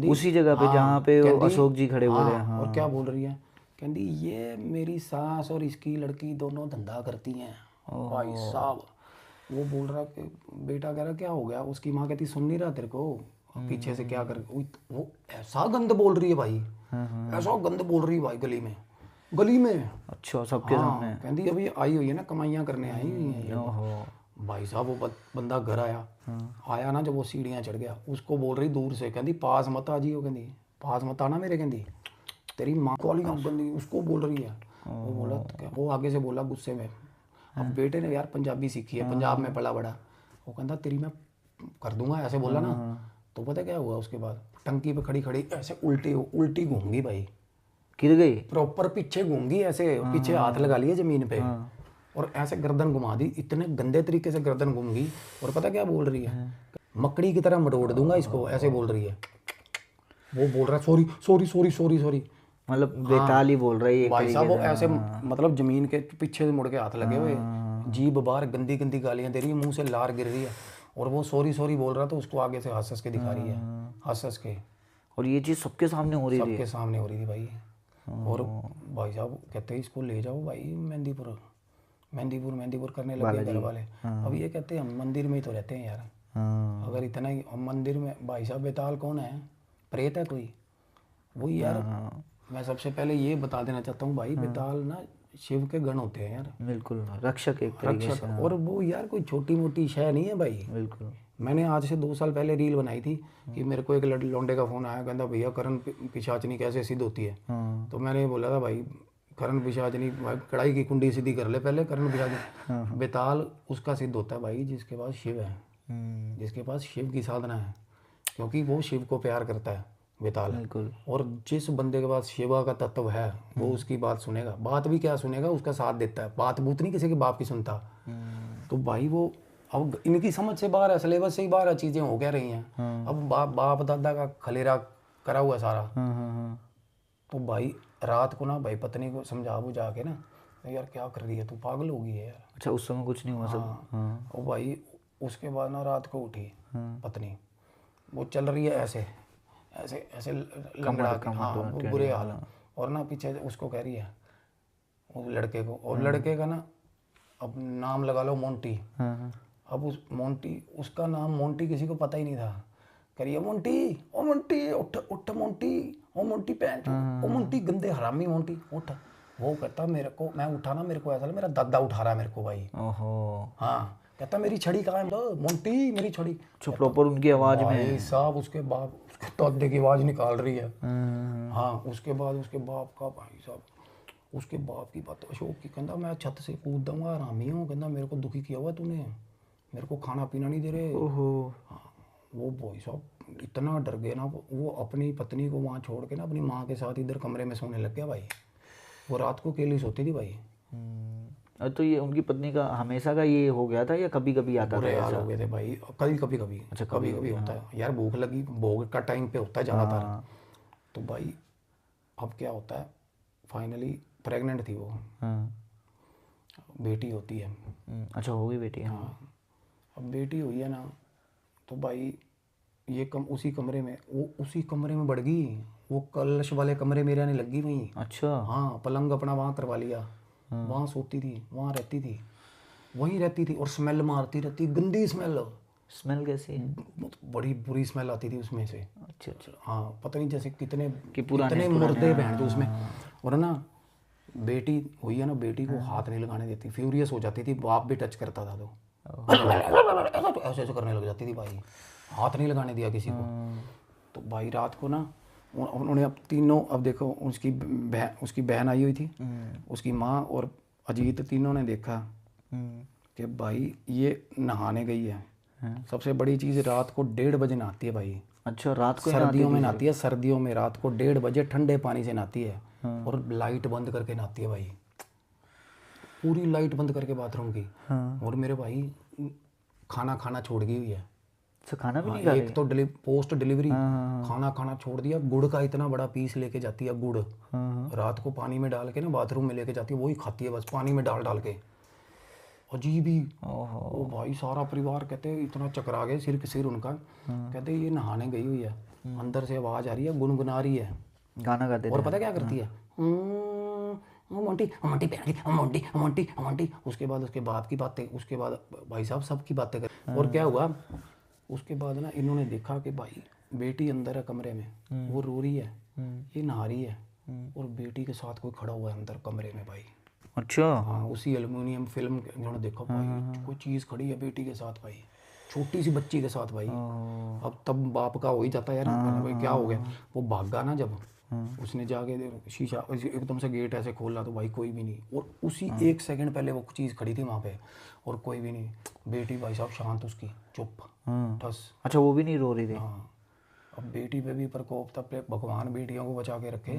उसी जगह पे जहाँ पे अशोक जी खड़े हुए हैं। और क्या बोल रही है, कहती ये मेरी सास और इसकी लड़की दोनों धंधा करती हैं। भाई साहब वो बोल रहा कि बेटा कह रहा क्या हो गया। उसकी माँ कहती सुन नहीं रहा तेरे को, पीछे से क्या कर, वो ऐसा गंद बोल रही है भाई, ऐसा गंद बोल रही है भाई गली में। अच्छा, सबके सामने। कहती अभी आई हुई है ना, कमाइयाँ करने आई हुई है। भाई साहब वो बंदा घर आया ना, जब वो सीढ़ियाँ चढ़ गया, उसको बोल रही दूर से, कहती पास मत आ जियो, कहती पास मत आना मेरे, कहती तेरी माँ को गंदी, उसको बोल रही है। वो बोला, वो आगे से बोला गुस्से में। अब बेटे ने यार पंजाबी सीखी है, पंजाब में पला बड़ा, वो कहता तेरी मैं कर दूंगा, ऐसे बोला ना। तो पता क्या हुआ उसके बाद, टंकी पे खड़ी खड़ी ऐसे उल्टी उल्टी घूमगी भाई, गिर गई। प्रॉपर पीछे घूमगी ऐसे, पीछे हाथ लगा लिए जमीन पे और ऐसे गर्दन घुमा दी, इतने गंदे तरीके से गर्दन घूमगी। और पता क्या बोल रही है, मकड़ी की तरह मरोड़ दूंगा इसको, ऐसे बोल रही है। वो बोल रहा है sorry sorry sorry sorry sorry, मतलब बेताल ही बोल रही है भाई साहब। वो ऐसे मतलब जमीन के पीछे मुड़ के हाथ लगे हुए, जीभ बाहर, गंदी गंदी गालियां दे रही है, मुंह से लार गिर रही है और वो सॉरी सॉरी बोल रहा, तो उसको आगे से हंस हंस के दिखा रही है, हंस हंस के। और ये चीज़ सबके सामने हो रही थी, सबके सामने हो रही थी भाई। और भाई साहब कहते हैं इसको ले जाओ भाई मेहंदीपुर, मेहंदीपुर मेहंदीपुर करने लगे घर वाले। अब ये कहते हैं हम मंदिर में ही तो रहते हैं यार, अगर इतना ही हम मंदिर में, भाई साहब बेताल कौन है, प्रेत है कोई? वही यार, मैं सबसे पहले ये बता देना चाहता हूँ भाई, बेताल ना शिव के गण होते हैं यार, बिल्कुल रक्षक एक तरीके से। और वो यार कोई छोटी मोटी शय नहीं है भाई। बिल्कुल। मैंने आज से 2 साल पहले रील बनाई थी कि मेरे को एक लौंडे का फ़ोन आया, कहता भैया करण पिशाचनी कैसे सिद्ध होती है। तो मैंने बोला था भाई करण पिशाचनी, भाई कढ़ाई की कुंडी सीधी कर ले पहले, करण पिशाचनी। बेताल उसका सिद्ध होता है भाई जिसके पास शिव है, जिसके पास शिव की साधना है, क्योंकि वो शिव को प्यार करता है बेताल। और जिस बंदे के पास शिवा का तत्व है वो उसकी बात सुनेगा, बात भी क्या सुनेगा, उसका साथ देता है, बात बूत नहीं किसी के बाप की सुनता। तो भाई वो अब इनकी समझ से बाहर है, सिलेबस से ही बाहर है, चीज़ें हो क्या रही हैं। अब बाप दादा का खलेरा करा हुआ सारा। तो भाई रात को ना भाई पत्नी को समझा बुझा के ना, यार क्या कर रही है तू, पागल हो गई है यार। अच्छा उस समय कुछ नहीं हुआ सब। और भाई उसके बाद ना रात को उठी पत्नी, वो चल रही है ऐसे ऐसे ऐसे लंगड़ा के, वो बुरे हाल। और ना पीछे उसको कह रही है वो लड़के को, और लड़के का ना अब नाम लगा लो मोंटी। अब उस मोंटी, उसका नाम मोंटी किसी को पता ही नहीं था। कह रही है मोंटी, ओ मोंटी उठ उठ मोंटी, ओ मोंटी पैंट, ओ मोंटी गंदे हरामी मोंटी उठ। वो कहता मेरे को, मैं उठा ना, मेरे को ऐसा लगा मेरा दादा उठा रहा है मेरे को भाई। हाँ, कहता मेरी छड़ी कहाँ है, मोंटी मेरी छड़ी। प्रॉपर उनकी आवाज में साहब, उसके बाप उसके दादे की आवाज निकाल रही है। हाँ, उसके बाद उसके बाप का, भाई साहब उसके बाप की बात, अशोक की, कहता मैं छत से कूद दूंगा, आरामी हूँ, कहता मेरे को दुखी किया हुआ तूने, मेरे को खाना पीना नहीं दे रहे। हाँ, वो भाई साहब इतना डर गए ना, वो अपनी पत्नी को वहाँ छोड़ के ना अपनी माँ के साथ इधर कमरे में सोने लग गया भाई। वो रात को अकेली सोती थी भाई। तो ये उनकी पत्नी का हमेशा का ये हो गया था या कभी कभी आता था? बुरे हाल हो गए थे भाई, कभी कभी। अच्छा, कभी कभी होता है यार, भूख लगी, भोग का टाइम पे होता है ज़्यादातर। तो भाई अब क्या होता है, फाइनली प्रेग्नेंट थी वो, बेटी होती है। अच्छा, हो गई बेटी? हाँ, अब बेटी हुई है ना, तो भाई ये उसी कमरे में, वो उसी कमरे में बढ़ गई, वो कलश वाले कमरे में रहने लग गई वहीं। अच्छा। हाँ, पलंग अपना वहाँ करवा लिया, वहाँ सोती थी, वहाँ रहती थी, वहीं रहती थी, और स्मेल मारती रहती, गंदी स्मेल। स्मेल कैसी? बड़ी बुरी स्मेल आती थी उसमें से। अच्छा अच्छा। हाँ, पता नहीं जैसे कितने मुर्दे बहन थे उसमें। और ना बेटी हुई है ना, बेटी को हाथ नहीं लगाने देती, फ्यूरियस हो जाती थी, बाप भी टच करता था तो ऐसे ऐसे करने लग जाती थी भाई, हाथ नहीं लगाने दिया किसी को। तो भाई रात को ना उन्होंने अब तीनों, अब देखो उसकी बहन आई हुई थी, उसकी माँ और अजीत, तीनों ने देखा कि भाई ये नहाने गई है। सबसे बड़ी चीज़, रात को 1:30 बजे नहाती है भाई। अच्छा, रात को? सर्दियों में नहाती है, सर्दियों में रात को 1:30 बजे ठंडे पानी से नहाती है, और लाइट बंद करके नहाती है भाई, पूरी लाइट बंद करके बाथरूम की। और मेरे भाई खाना छोड़ गई हुई है। अच्छा, खाना भी नहीं खा रही? एक तो पोस्ट डिलीवरी खाना छोड़ दिया, गुड़ का इतना बड़ा पीस लेके जाती है, गुड़ रात को पानी में डाल के ना बाथरूम में लेके जाती है, वही खाती है बस, पानी में डाल के। अजीब ही। ओ भाई, सारा परिवार कहते हैं इतना चकरा गए, सिर उनका, कहते ये नहाने गई हुई है, अंदर से आवाज आ रही है, गुनगुना रही है, गाना गाते। और पता क्या करती है, Monty Monty Monty Monty Monty. उसके बाद उसके बाप की बातें, उसके बाद भाई साहब सबकी बातें कर। और क्या हुआ उसके बाद ना, इन्होंने देखा कि भाई बेटी अंदर है कमरे में, वो रो रही है, ये नहा रही है, और बेटी के साथ कोई खड़ा हुआ है अंदर कमरे में भाई। अच्छा। हाँ, उसी एल्युमिनियम फिल्म इन्होंने देखा भाई, कोई चीज़ खड़ी है बेटी के साथ भाई, छोटी सी बच्ची के साथ भाई। अब तब बाप का हो ही जाता है यार, भाई क्या हो गया। वो भागा ना जब, उसने जाके शीशा एकदम से गेट ऐसे खोला, तो भाई कोई भी नहीं, और उसी 1 सेकंड पहले वो चीज़ खड़ी थी वहाँ पे, और कोई भी नहीं। बेटी भाई साहब शांत, उसकी चुप ठस। अच्छा, वो भी नहीं रो रही थी? हाँ, अब बेटी पे भी प्रकोप था, भगवान बेटियों को बचा के रखे।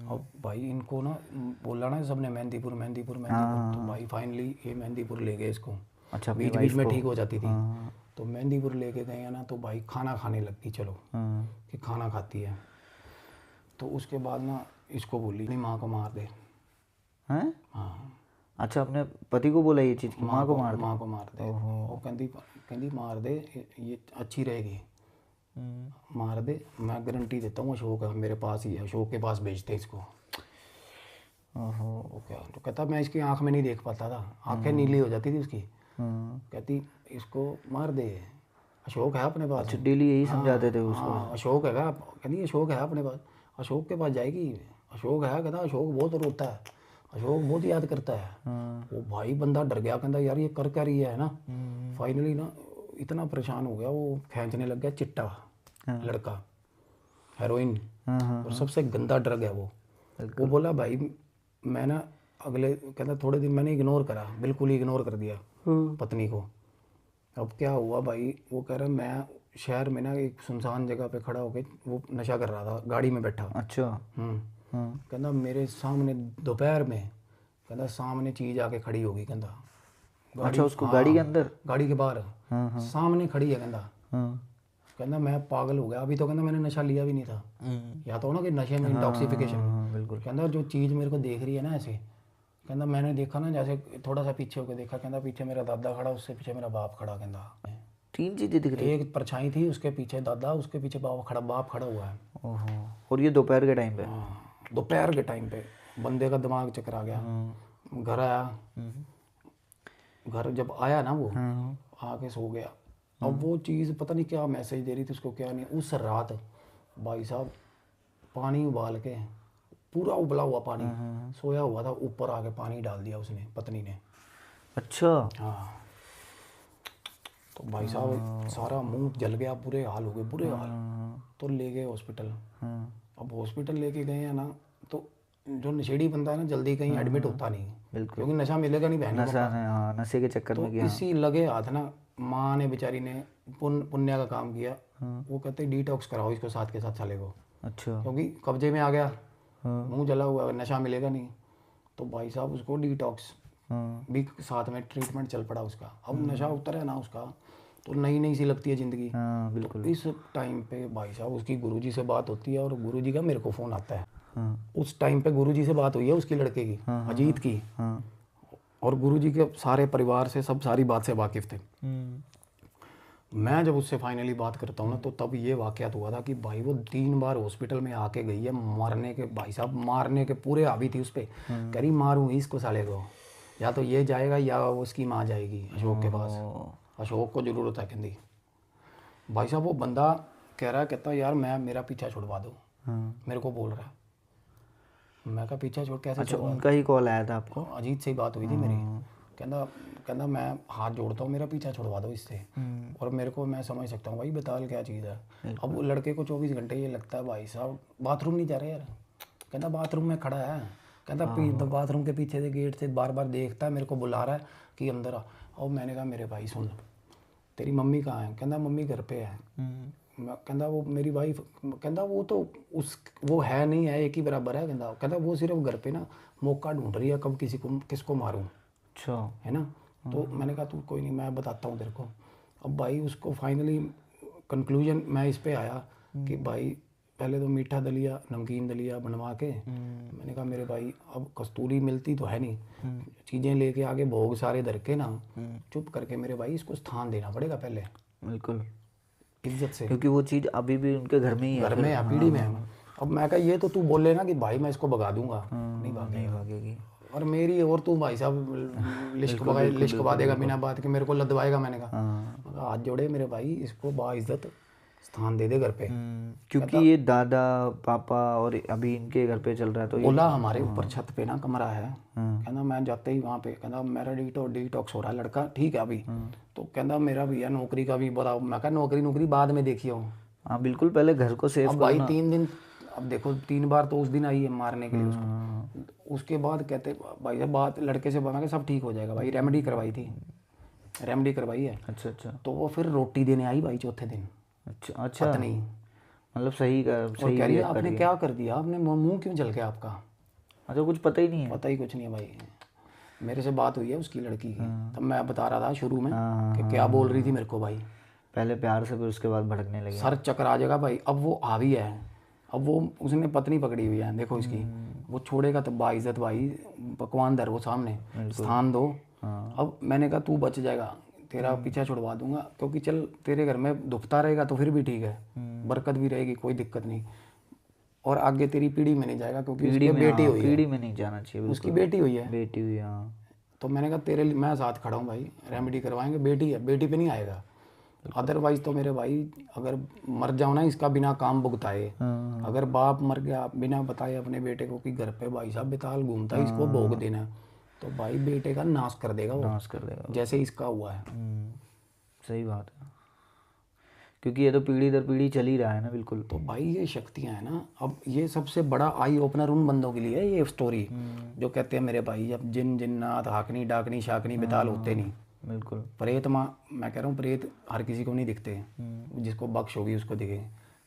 अब भाई इनको ना बोला ना सबने मेहंदीपुर मेहंदीपुर मेहंदीपुर, तो भाई फाइनली ये मेहंदीपुर ले गए इसको। अच्छा, बीच बीच में ठीक हो जाती थी, तो मेहंदीपुर लेके गए हैं ना, तो भाई खाना खाने लगती, चलो कि खाना खाती है। तो उसके बाद ना इसको बोली अपनी माँ को मार दे। हैं? हाँ। अच्छा, अपने पति को बोला ये चीज़ कि माँ को मार दे? माँ को मार दे। वो कहती मार दे, ये अच्छी रहेगी, मार दे, मैं गारंटी देता हूँ, अशोक है मेरे पास ही है, अशोक के पास भेजते इसको। वो क्या, तो कहता मैं इसकी आँख में नहीं देख पाता था, आँखें नीली हो जाती थी उसकी। कहती इसको मार दे, अशोक है अपने पास। अच्छा, डेली यही समझाते थे उसको? हाँ, अशोक है, कहती अशोक है अपने पास, अशोक के पास जाएगी, अशोक है। कहता अशोक बहुत रोता है, अशोक बहुत याद करता है। वो भाई बंदा डर गया, कहता यार ये कर क्या रही है ना। फाइनली ना इतना परेशान हो गया, वो खींचने लग गया चिट्टा लड़का, हेरोइन, और सबसे गंदा ड्रग है वो। बोला भाई मैं ना अगले, कहता थोड़े दिन मैंने इग्नोर करा, बिल्कुल ही इग्नोर कर दिया पत्नी को। अब क्या हुआ भाई, वो कह रहा मैं शहर में ना एक सुनसान जगह पे खड़ा होके वो नशा कर रहा था, गाड़ी में बैठा। अच्छा। कहता मेरे सामने दोपहर में, कहता सामने चीज आके खड़ी होगी, कहता अच्छा, उसको गाड़ी के अंदर? गाड़ी के बाहर सामने खड़ी है, कहता मैं पागल हो गया। अभी तो कहता मैंने नशा लिया भी नहीं था, या तो ना कि नशे में इंटॉक्सिफिकेशन। बिल्कुल। कहता जो चीज़ मेरे को देख रही है ना ऐसे, कहता मैंने देखा ना जैसे थोड़ा सा पीछे होकर देखा, कहता पीछे मेरा दादा खड़ा, उससे पीछे मेरा बाप खड़ा। कहता 3 चीजें दिख रही? एक परछाई थी, उसके पीछे दादा, उसके पीछे बाप खड़ा हुआ है। ओहो। और ये दोपहर के टाइम पे? दोपहर के टाइम पे बंदे का दिमाग चकरा गया। घर आया, घर जब आया ना वो आके सो गया। अब वो चीज़ पता नहीं क्या मैसेज दे रही थी उसको, क्या नहीं। उस रात भाई साहब पानी उबाल के, पूरा उबला हुआ पानी, सोया हुआ था, ऊपर आके पानी डाल दिया उसने, पत्नी ने। अच्छा। हाँ, तो भाई साहब सारा मुंह जल गया, बुरे हाल हो गए, बुरे हाल। तो ले गए हॉस्पिटल। अब हॉस्पिटल लेके गए हैं ना, तो जो नशेड़ी बंदा है ना जल्दी कहीं एडमिट होता नहीं, क्योंकि नशा मिलेगा नहीं बहन को। नशे के चक्कर में तो इसी लगे हाथ ना माँ ने बेचारी ने पुण्य का काम किया। वो कहते डिटॉक्स कराओ इसको साथ के साथ चले को। अच्छा। क्योंकि कब्जे में आ गया, मुंह जला हुआ, नशा मिलेगा नहीं। तो भाई साहब उसको डिटॉक्स भी साथ में ट्रीटमेंट चल पड़ा उसका। अब नशा उतर है ना उसका, तो नई नई सी लगती है ज़िंदगी। बिल्कुल। तो इस टाइम पे भाई साहब उसकी गुरुजी से बात होती है, और गुरुजी का मेरे को फ़ोन आता है। उस टाइम पे गुरुजी से बात हुई है उसकी लड़के की, अजीत की। और गुरुजी के सारे परिवार से सब सारी बात से वाकिफ़ थे। मैं जब उससे फाइनली बात करता हूँ ना, तो तब ये वाक़यात हुआ था कि भाई वो 3 बार हॉस्पिटल में आके गई है, मारने के, भाई साहब मारने के पूरे हावी थी उस पर। कह रही मारूँ इसको साले को, या तो ये जाएगा या उसकी माँ जाएगी अशोक के पास, अशोक को ज़रूरत है। कहती भाई साहब वो बंदा कह रहा है, कहता यार मैं मेरा पीछा छुड़वा दो, मेरे को बोल रहा है। मैं कहा पीछा छोड़ कैसे? अच्छा, उनका ही कॉल आया था आपको? अजीत से ही बात हुई थी मेरी। कहना मैं हाथ जोड़ता हूँ, मेरा पीछा छुड़वा दो इससे। और मेरे को, मैं समझ सकता हूँ भाई बेताल क्या चीज़ है। अब वो लड़के को 24 घंटे ये लगता है भाई साहब बाथरूम नहीं जा रहे यार। कहता बाथरूम में खड़ा है, कहता बाथरूम के पीछे से गेट से बार बार देखता है, मेरे को बुला रहा है कि अंदर आ। और मैंने कहा मेरे भाई सुन, तेरी मम्मी कहाँ है? कहता मम्मी घर पे है। कहता वो मेरी वाइफ, कहता वो तो वो है नहीं है, एक ही बराबर है। कहता वो सिर्फ घर पे ना मौका ढूंढ रही है कब किसको मारूं। अच्छा, है ना। तो मैंने कहा तू कोई नहीं, मैं बताता हूँ तेरे को। अब भाई उसको फाइनली कंक्लूजन मैं इस पे आया कि भाई पहले तो मीठा दलिया, नमकीन दलिया बनवा के, मैंने कहा मेरे भाई अब कस्तूरी मिलती तो है नहीं, चीज़ें लेके आगे भोग सारे धर के ना चुप करके मेरे भाई इसको स्थान देना पड़ेगा पहले, बिल्कुल इज्जत से, क्योंकि वो चीज़ अभी भी उनके घर में ही है, घर में है, पीढ़ी में है। अब मैं कहा ये तो तू बोले ना कि भाई मैं इसको भगा दूंगा, नहीं भागेगी। और मेरी और तू भाई साहब लिस्ट कवा देगा बिना बात के, मेरे को लदवाएगा। मैंने कहा हाथ जोड़े मेरे भाई, इसको बाइज्जत स्थान दे दे घर पे, क्योंकि ये दादा पापा और अभी इनके घर पे चल रहा है। तो बोला हमारे ऊपर छत पे ना कमरा है, कहना मैं जाते ही वहाँ पे, कहना मेरा डिटॉक्स हो रहा है लड़का, ठीक है अभी। तो कहना मेरा भैया नौकरी का भी बताओ। मैं कहा नौकरी बाद में देखिए हो। हाँ बिल्कुल, पहले घर को सेव करो। भाई 3 दिन, अब देखो 3 बार तो उस दिन आई है मारने के लिए उसको। उसके बाद कहते भाई साहब बात लड़के से बना के सब ठीक हो जाएगा भाई, रेमेडी करवाई थी, रेमेडी करवाई है। अच्छा। तो वो फिर रोटी देने आई भाई चौथे दिन। अच्छा पत्नी मतलब सही और सही कह रही है react कर आपने दिया। क्या कर दिया, आपने मुंह क्यों जल गया आपका। अच्छा कुछ पता ही नहीं है। पता ही कुछ नहीं है भाई। मेरे से बात हुई है उसकी लड़की की, तब मैं बता रहा था शुरू में कि क्या बोल रही थी मेरे को भाई। पहले प्यार से फिर उसके बाद भड़कने लगे। सर चकरा जाएगा भाई। अब वो आ भी है, अब वो उसने पत्नी पकड़ी हुई है देखो इसकी, वो छोड़ेगा तो बाइज्जत भाई, पकवान धर वो सामने, स्थान दो। अब मैंने कहा तू बच जाएगा, तेरा पीछा छुड़वा दूंगा, क्योंकि चल तेरे घर में दुखता रहेगा तो फिर भी ठीक है, बरकत भी रहेगी, कोई दिक्कत नहीं, और आगे तेरी पीढ़ी में नहीं जाएगा, क्योंकि उसकी बेटी हुई है, पीढ़ी में नहीं जाना चाहिए बिल्कुल। उसकी बेटी हुई है, बेटी हुई हाँ। तो मैंने कहा तेरे लिए मैं साथ खड़ा हूँ भाई, रेमेडी करवाएंगे, बेटी है, बेटी पे नहीं आएगा। अदरवाइज तो मेरे भाई अगर मर जाओ ना, इसका बिना काम भुगताए, अगर बाप मर गया बिना बताए अपने बेटे को कि घर पे भाई साहब बेताल घूमता है, इसको भोग देना, तो भाई बेटे का नाश कर देगा वो, नाश कर देगा, जैसे इसका हुआ है। सही बात है, क्योंकि ये तो पीढ़ी दर पीढ़ी चल ही रहा है ना। बिल्कुल। तो भाई ये शक्तियाँ हैं ना, अब ये सबसे बड़ा आई ओपनर उन बंदों के लिए है ये स्टोरी, जो कहते हैं मेरे भाई अब जिन जिन्नात हाकनी डाकनी शाकनी बेताल होते नहीं। बिल्कुल। प्रेत माँ, मैं कह रहा हूँ प्रेत हर किसी को नहीं दिखते, जिसको बख्श होगी उसको दिखे,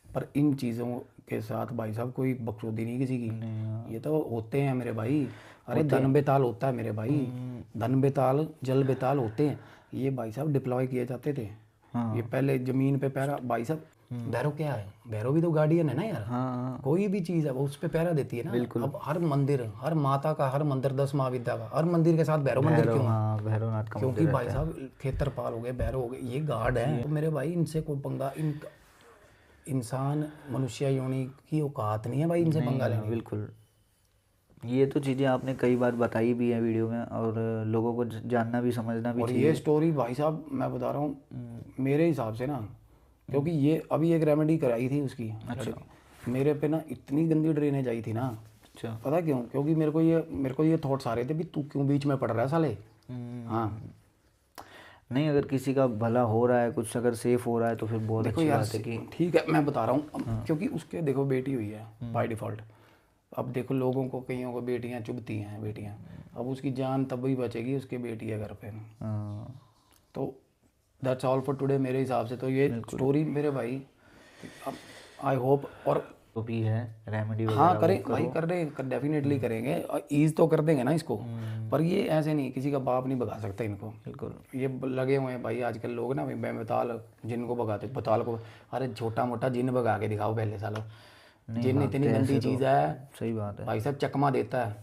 पर इन चीज़ों के साथ भाई साहब कोई बख्शोदी नहीं किसी की, ये तो होते हैं मेरे भाई। अरे धन बेताल होता है मेरे भाई, धन बेताल जल बेताल होते हैं, ये भाई साहब डिप्लॉय किए जाते थे। ये पहले जमीन पे पहरा भाई साहब, भैरव क्या है, भैरव भी तो गार्डियन है ना यार। कोई भी चीज़ है वो उस पे पहरा देती है ना। अब हर मंदिर, हर माता का हर मंदिर 10 महाविद्या का, हर मंदिर के साथ भैरव मंदिर क्यों? भैरवनाथ का क्योंकि भाई साहब खेतरपाल हो गए, भैरव हो गए, ये गार्ड है। तो मेरे भाई इनसे कोई पंगा, इंसान मनुष्य योनि की औकात नहीं है भाई इनसे पंगा लेने। बिल्कुल। ये तो चीज़ें आपने कई बार बताई भी है वीडियो में, और लोगों को जानना भी समझना भी चाहिए। और ये स्टोरी भाई साहब मैं बता रहा हूँ मेरे हिसाब से ना, क्योंकि ये अभी एक रेमेडी कराई थी उसकी। अच्छा। मेरे पे ना इतनी गंदी ड्रेनेज आई थी ना। अच्छा। पता क्यों? क्योंकि मेरे को ये थॉट्स आ रहे थे भी तू क्यों बीच में पड़ रहा है साले। हाँ नहीं, अगर किसी का भला हो रहा है, कुछ अगर सेफ हो रहा है तो फिर बहुत अच्छी बात है कि ठीक है। मैं बता रहा हूँ क्योंकि उसके देखो बेटी हुई है बाय डिफ़ॉल्ट। अब देखो लोगों को कईयों को बेटियां चुभती हैं बेटियां, अब उसकी जान तब ही बचेगी उसकी बेटी है घर पे। तो दैट्स ऑल फॉर टुडे मेरे हिसाब से। तो ये स्टोरी मेरे भाई आई होप और तो भी है रेमेडी वगैरह। हाँ करें भाई, कर रहे डेफिनेटली करेंगे, और ईज तो कर देंगे ना इसको। पर ये ऐसे नहीं, किसी का बाप नहीं भगा सकता इनको। बिल्कुल। ये लगे हुए हैं भाई आजकल लोग ना बेताल जिन को भगाते, बताल को, अरे छोटा मोटा जिन भगा के दिखाओ पहले सालों। जिन इतनी गंदी चीज़ है। सही बात है भाई साहब चकमा देता है।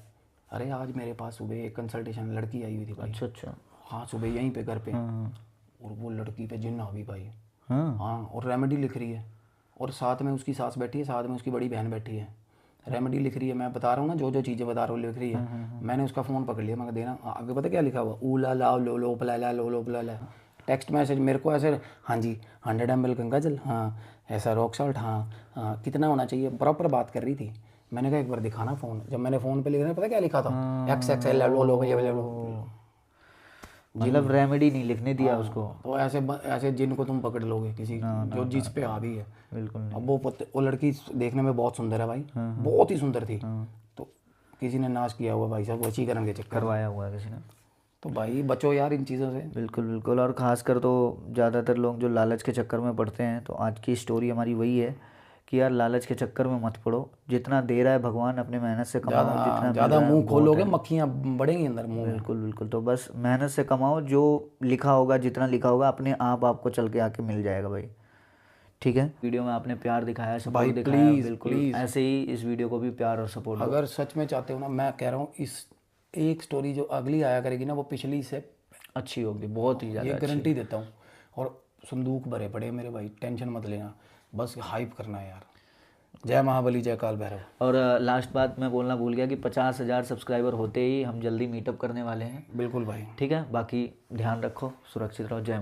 अरे आज मेरे पास सुबह एक कंसल्टेशन लड़की आई हुई थी भाई। अच्छा। हाँ सुबह यहीं पे घर पे, और वो लड़की पे जिन आ गई भाई। हाँ और रेमेडी लिख रही है, और साथ में उसकी सास बैठी है, साथ में उसकी बड़ी बहन बैठी है, रेमेडी लिख रही है। मैं बता रहा हूँ ना जो जो चीज़ें बता रहा हूँ लिख रही है। मैंने उसका फ़ोन पकड़ लिया, मैं देना आगे पता क्या लिखा हुआ, ऊला ला लो लो पला ला लो लो पला ला। टेक्स्ट मैसेज मेरे को ऐसे, हाँ जी 100 ml गंगा जल, हाँ ऐसा रॉक सॉल्ट, हाँ कितना होना चाहिए, प्रॉपर बात कर रही थी। मैंने कहा एक बार दिखाना फ़ोन। जब मैंने फ़ोन पे लिखा पता क्या लिखा था, XXL लो। मतलब रेमेडी नहीं लिखने दिया उसको। तो ऐसे जिन को तुम पकड़ लोगे किसी जो जिस पे आ भी है। बिल्कुल। अब वो लड़की देखने में बहुत सुंदर है भाई, बहुत ही सुंदर थी। तो किसी ने नाश किया हुआ भाई साहब, वशीकरण के चक्कर करवाया हुआ है किसी ने। तो भाई बचो यार इन चीज़ों से। बिल्कुल बिल्कुल। और ख़ासकर तो ज़्यादातर लोग जो लालच के चक्कर में पड़ते हैं, तो आज की स्टोरी हमारी वही है कि यार लालच के चक्कर में मत पड़ो। जितना दे रहा है भगवान अपने मेहनत से कमाओ, जितना ज़्यादा मुंह खोलोगे मक्खियाँ बढ़ेंगी अंदर मुंह में। बिल्कुल बिल्कुल। तो बस मेहनत से कमाओ, जो लिखा होगा जितना लिखा होगा अपने आप आपको चल के आके मिल जाएगा भाई। ठीक है। वीडियो में आपने प्यार दिखाया, सपोर्ट दिखाया, बिल्कुल ऐसे ही इस वीडियो को भी प्यार और सपोर्ट। अगर सच में चाहते हो ना, मैं कह रहा हूँ इस एक स्टोरी जो अगली आया करेगी ना वो पिछली से अच्छी होगी, बहुत ही ज़्यादा, ये गारंटी देता हूँ। और संदूक भरे पड़े मेरे भाई, टेंशन मत लेना, बस हाइप करना है यार। जय महाबली, जय काल भैरव। और लास्ट बात मैं बोलना भूल गया कि 50,000 सब्सक्राइबर होते ही हम जल्दी मीटअप करने वाले हैं। बिल्कुल भाई। ठीक है। बाकी ध्यान रखो, सुरक्षित रहो। जय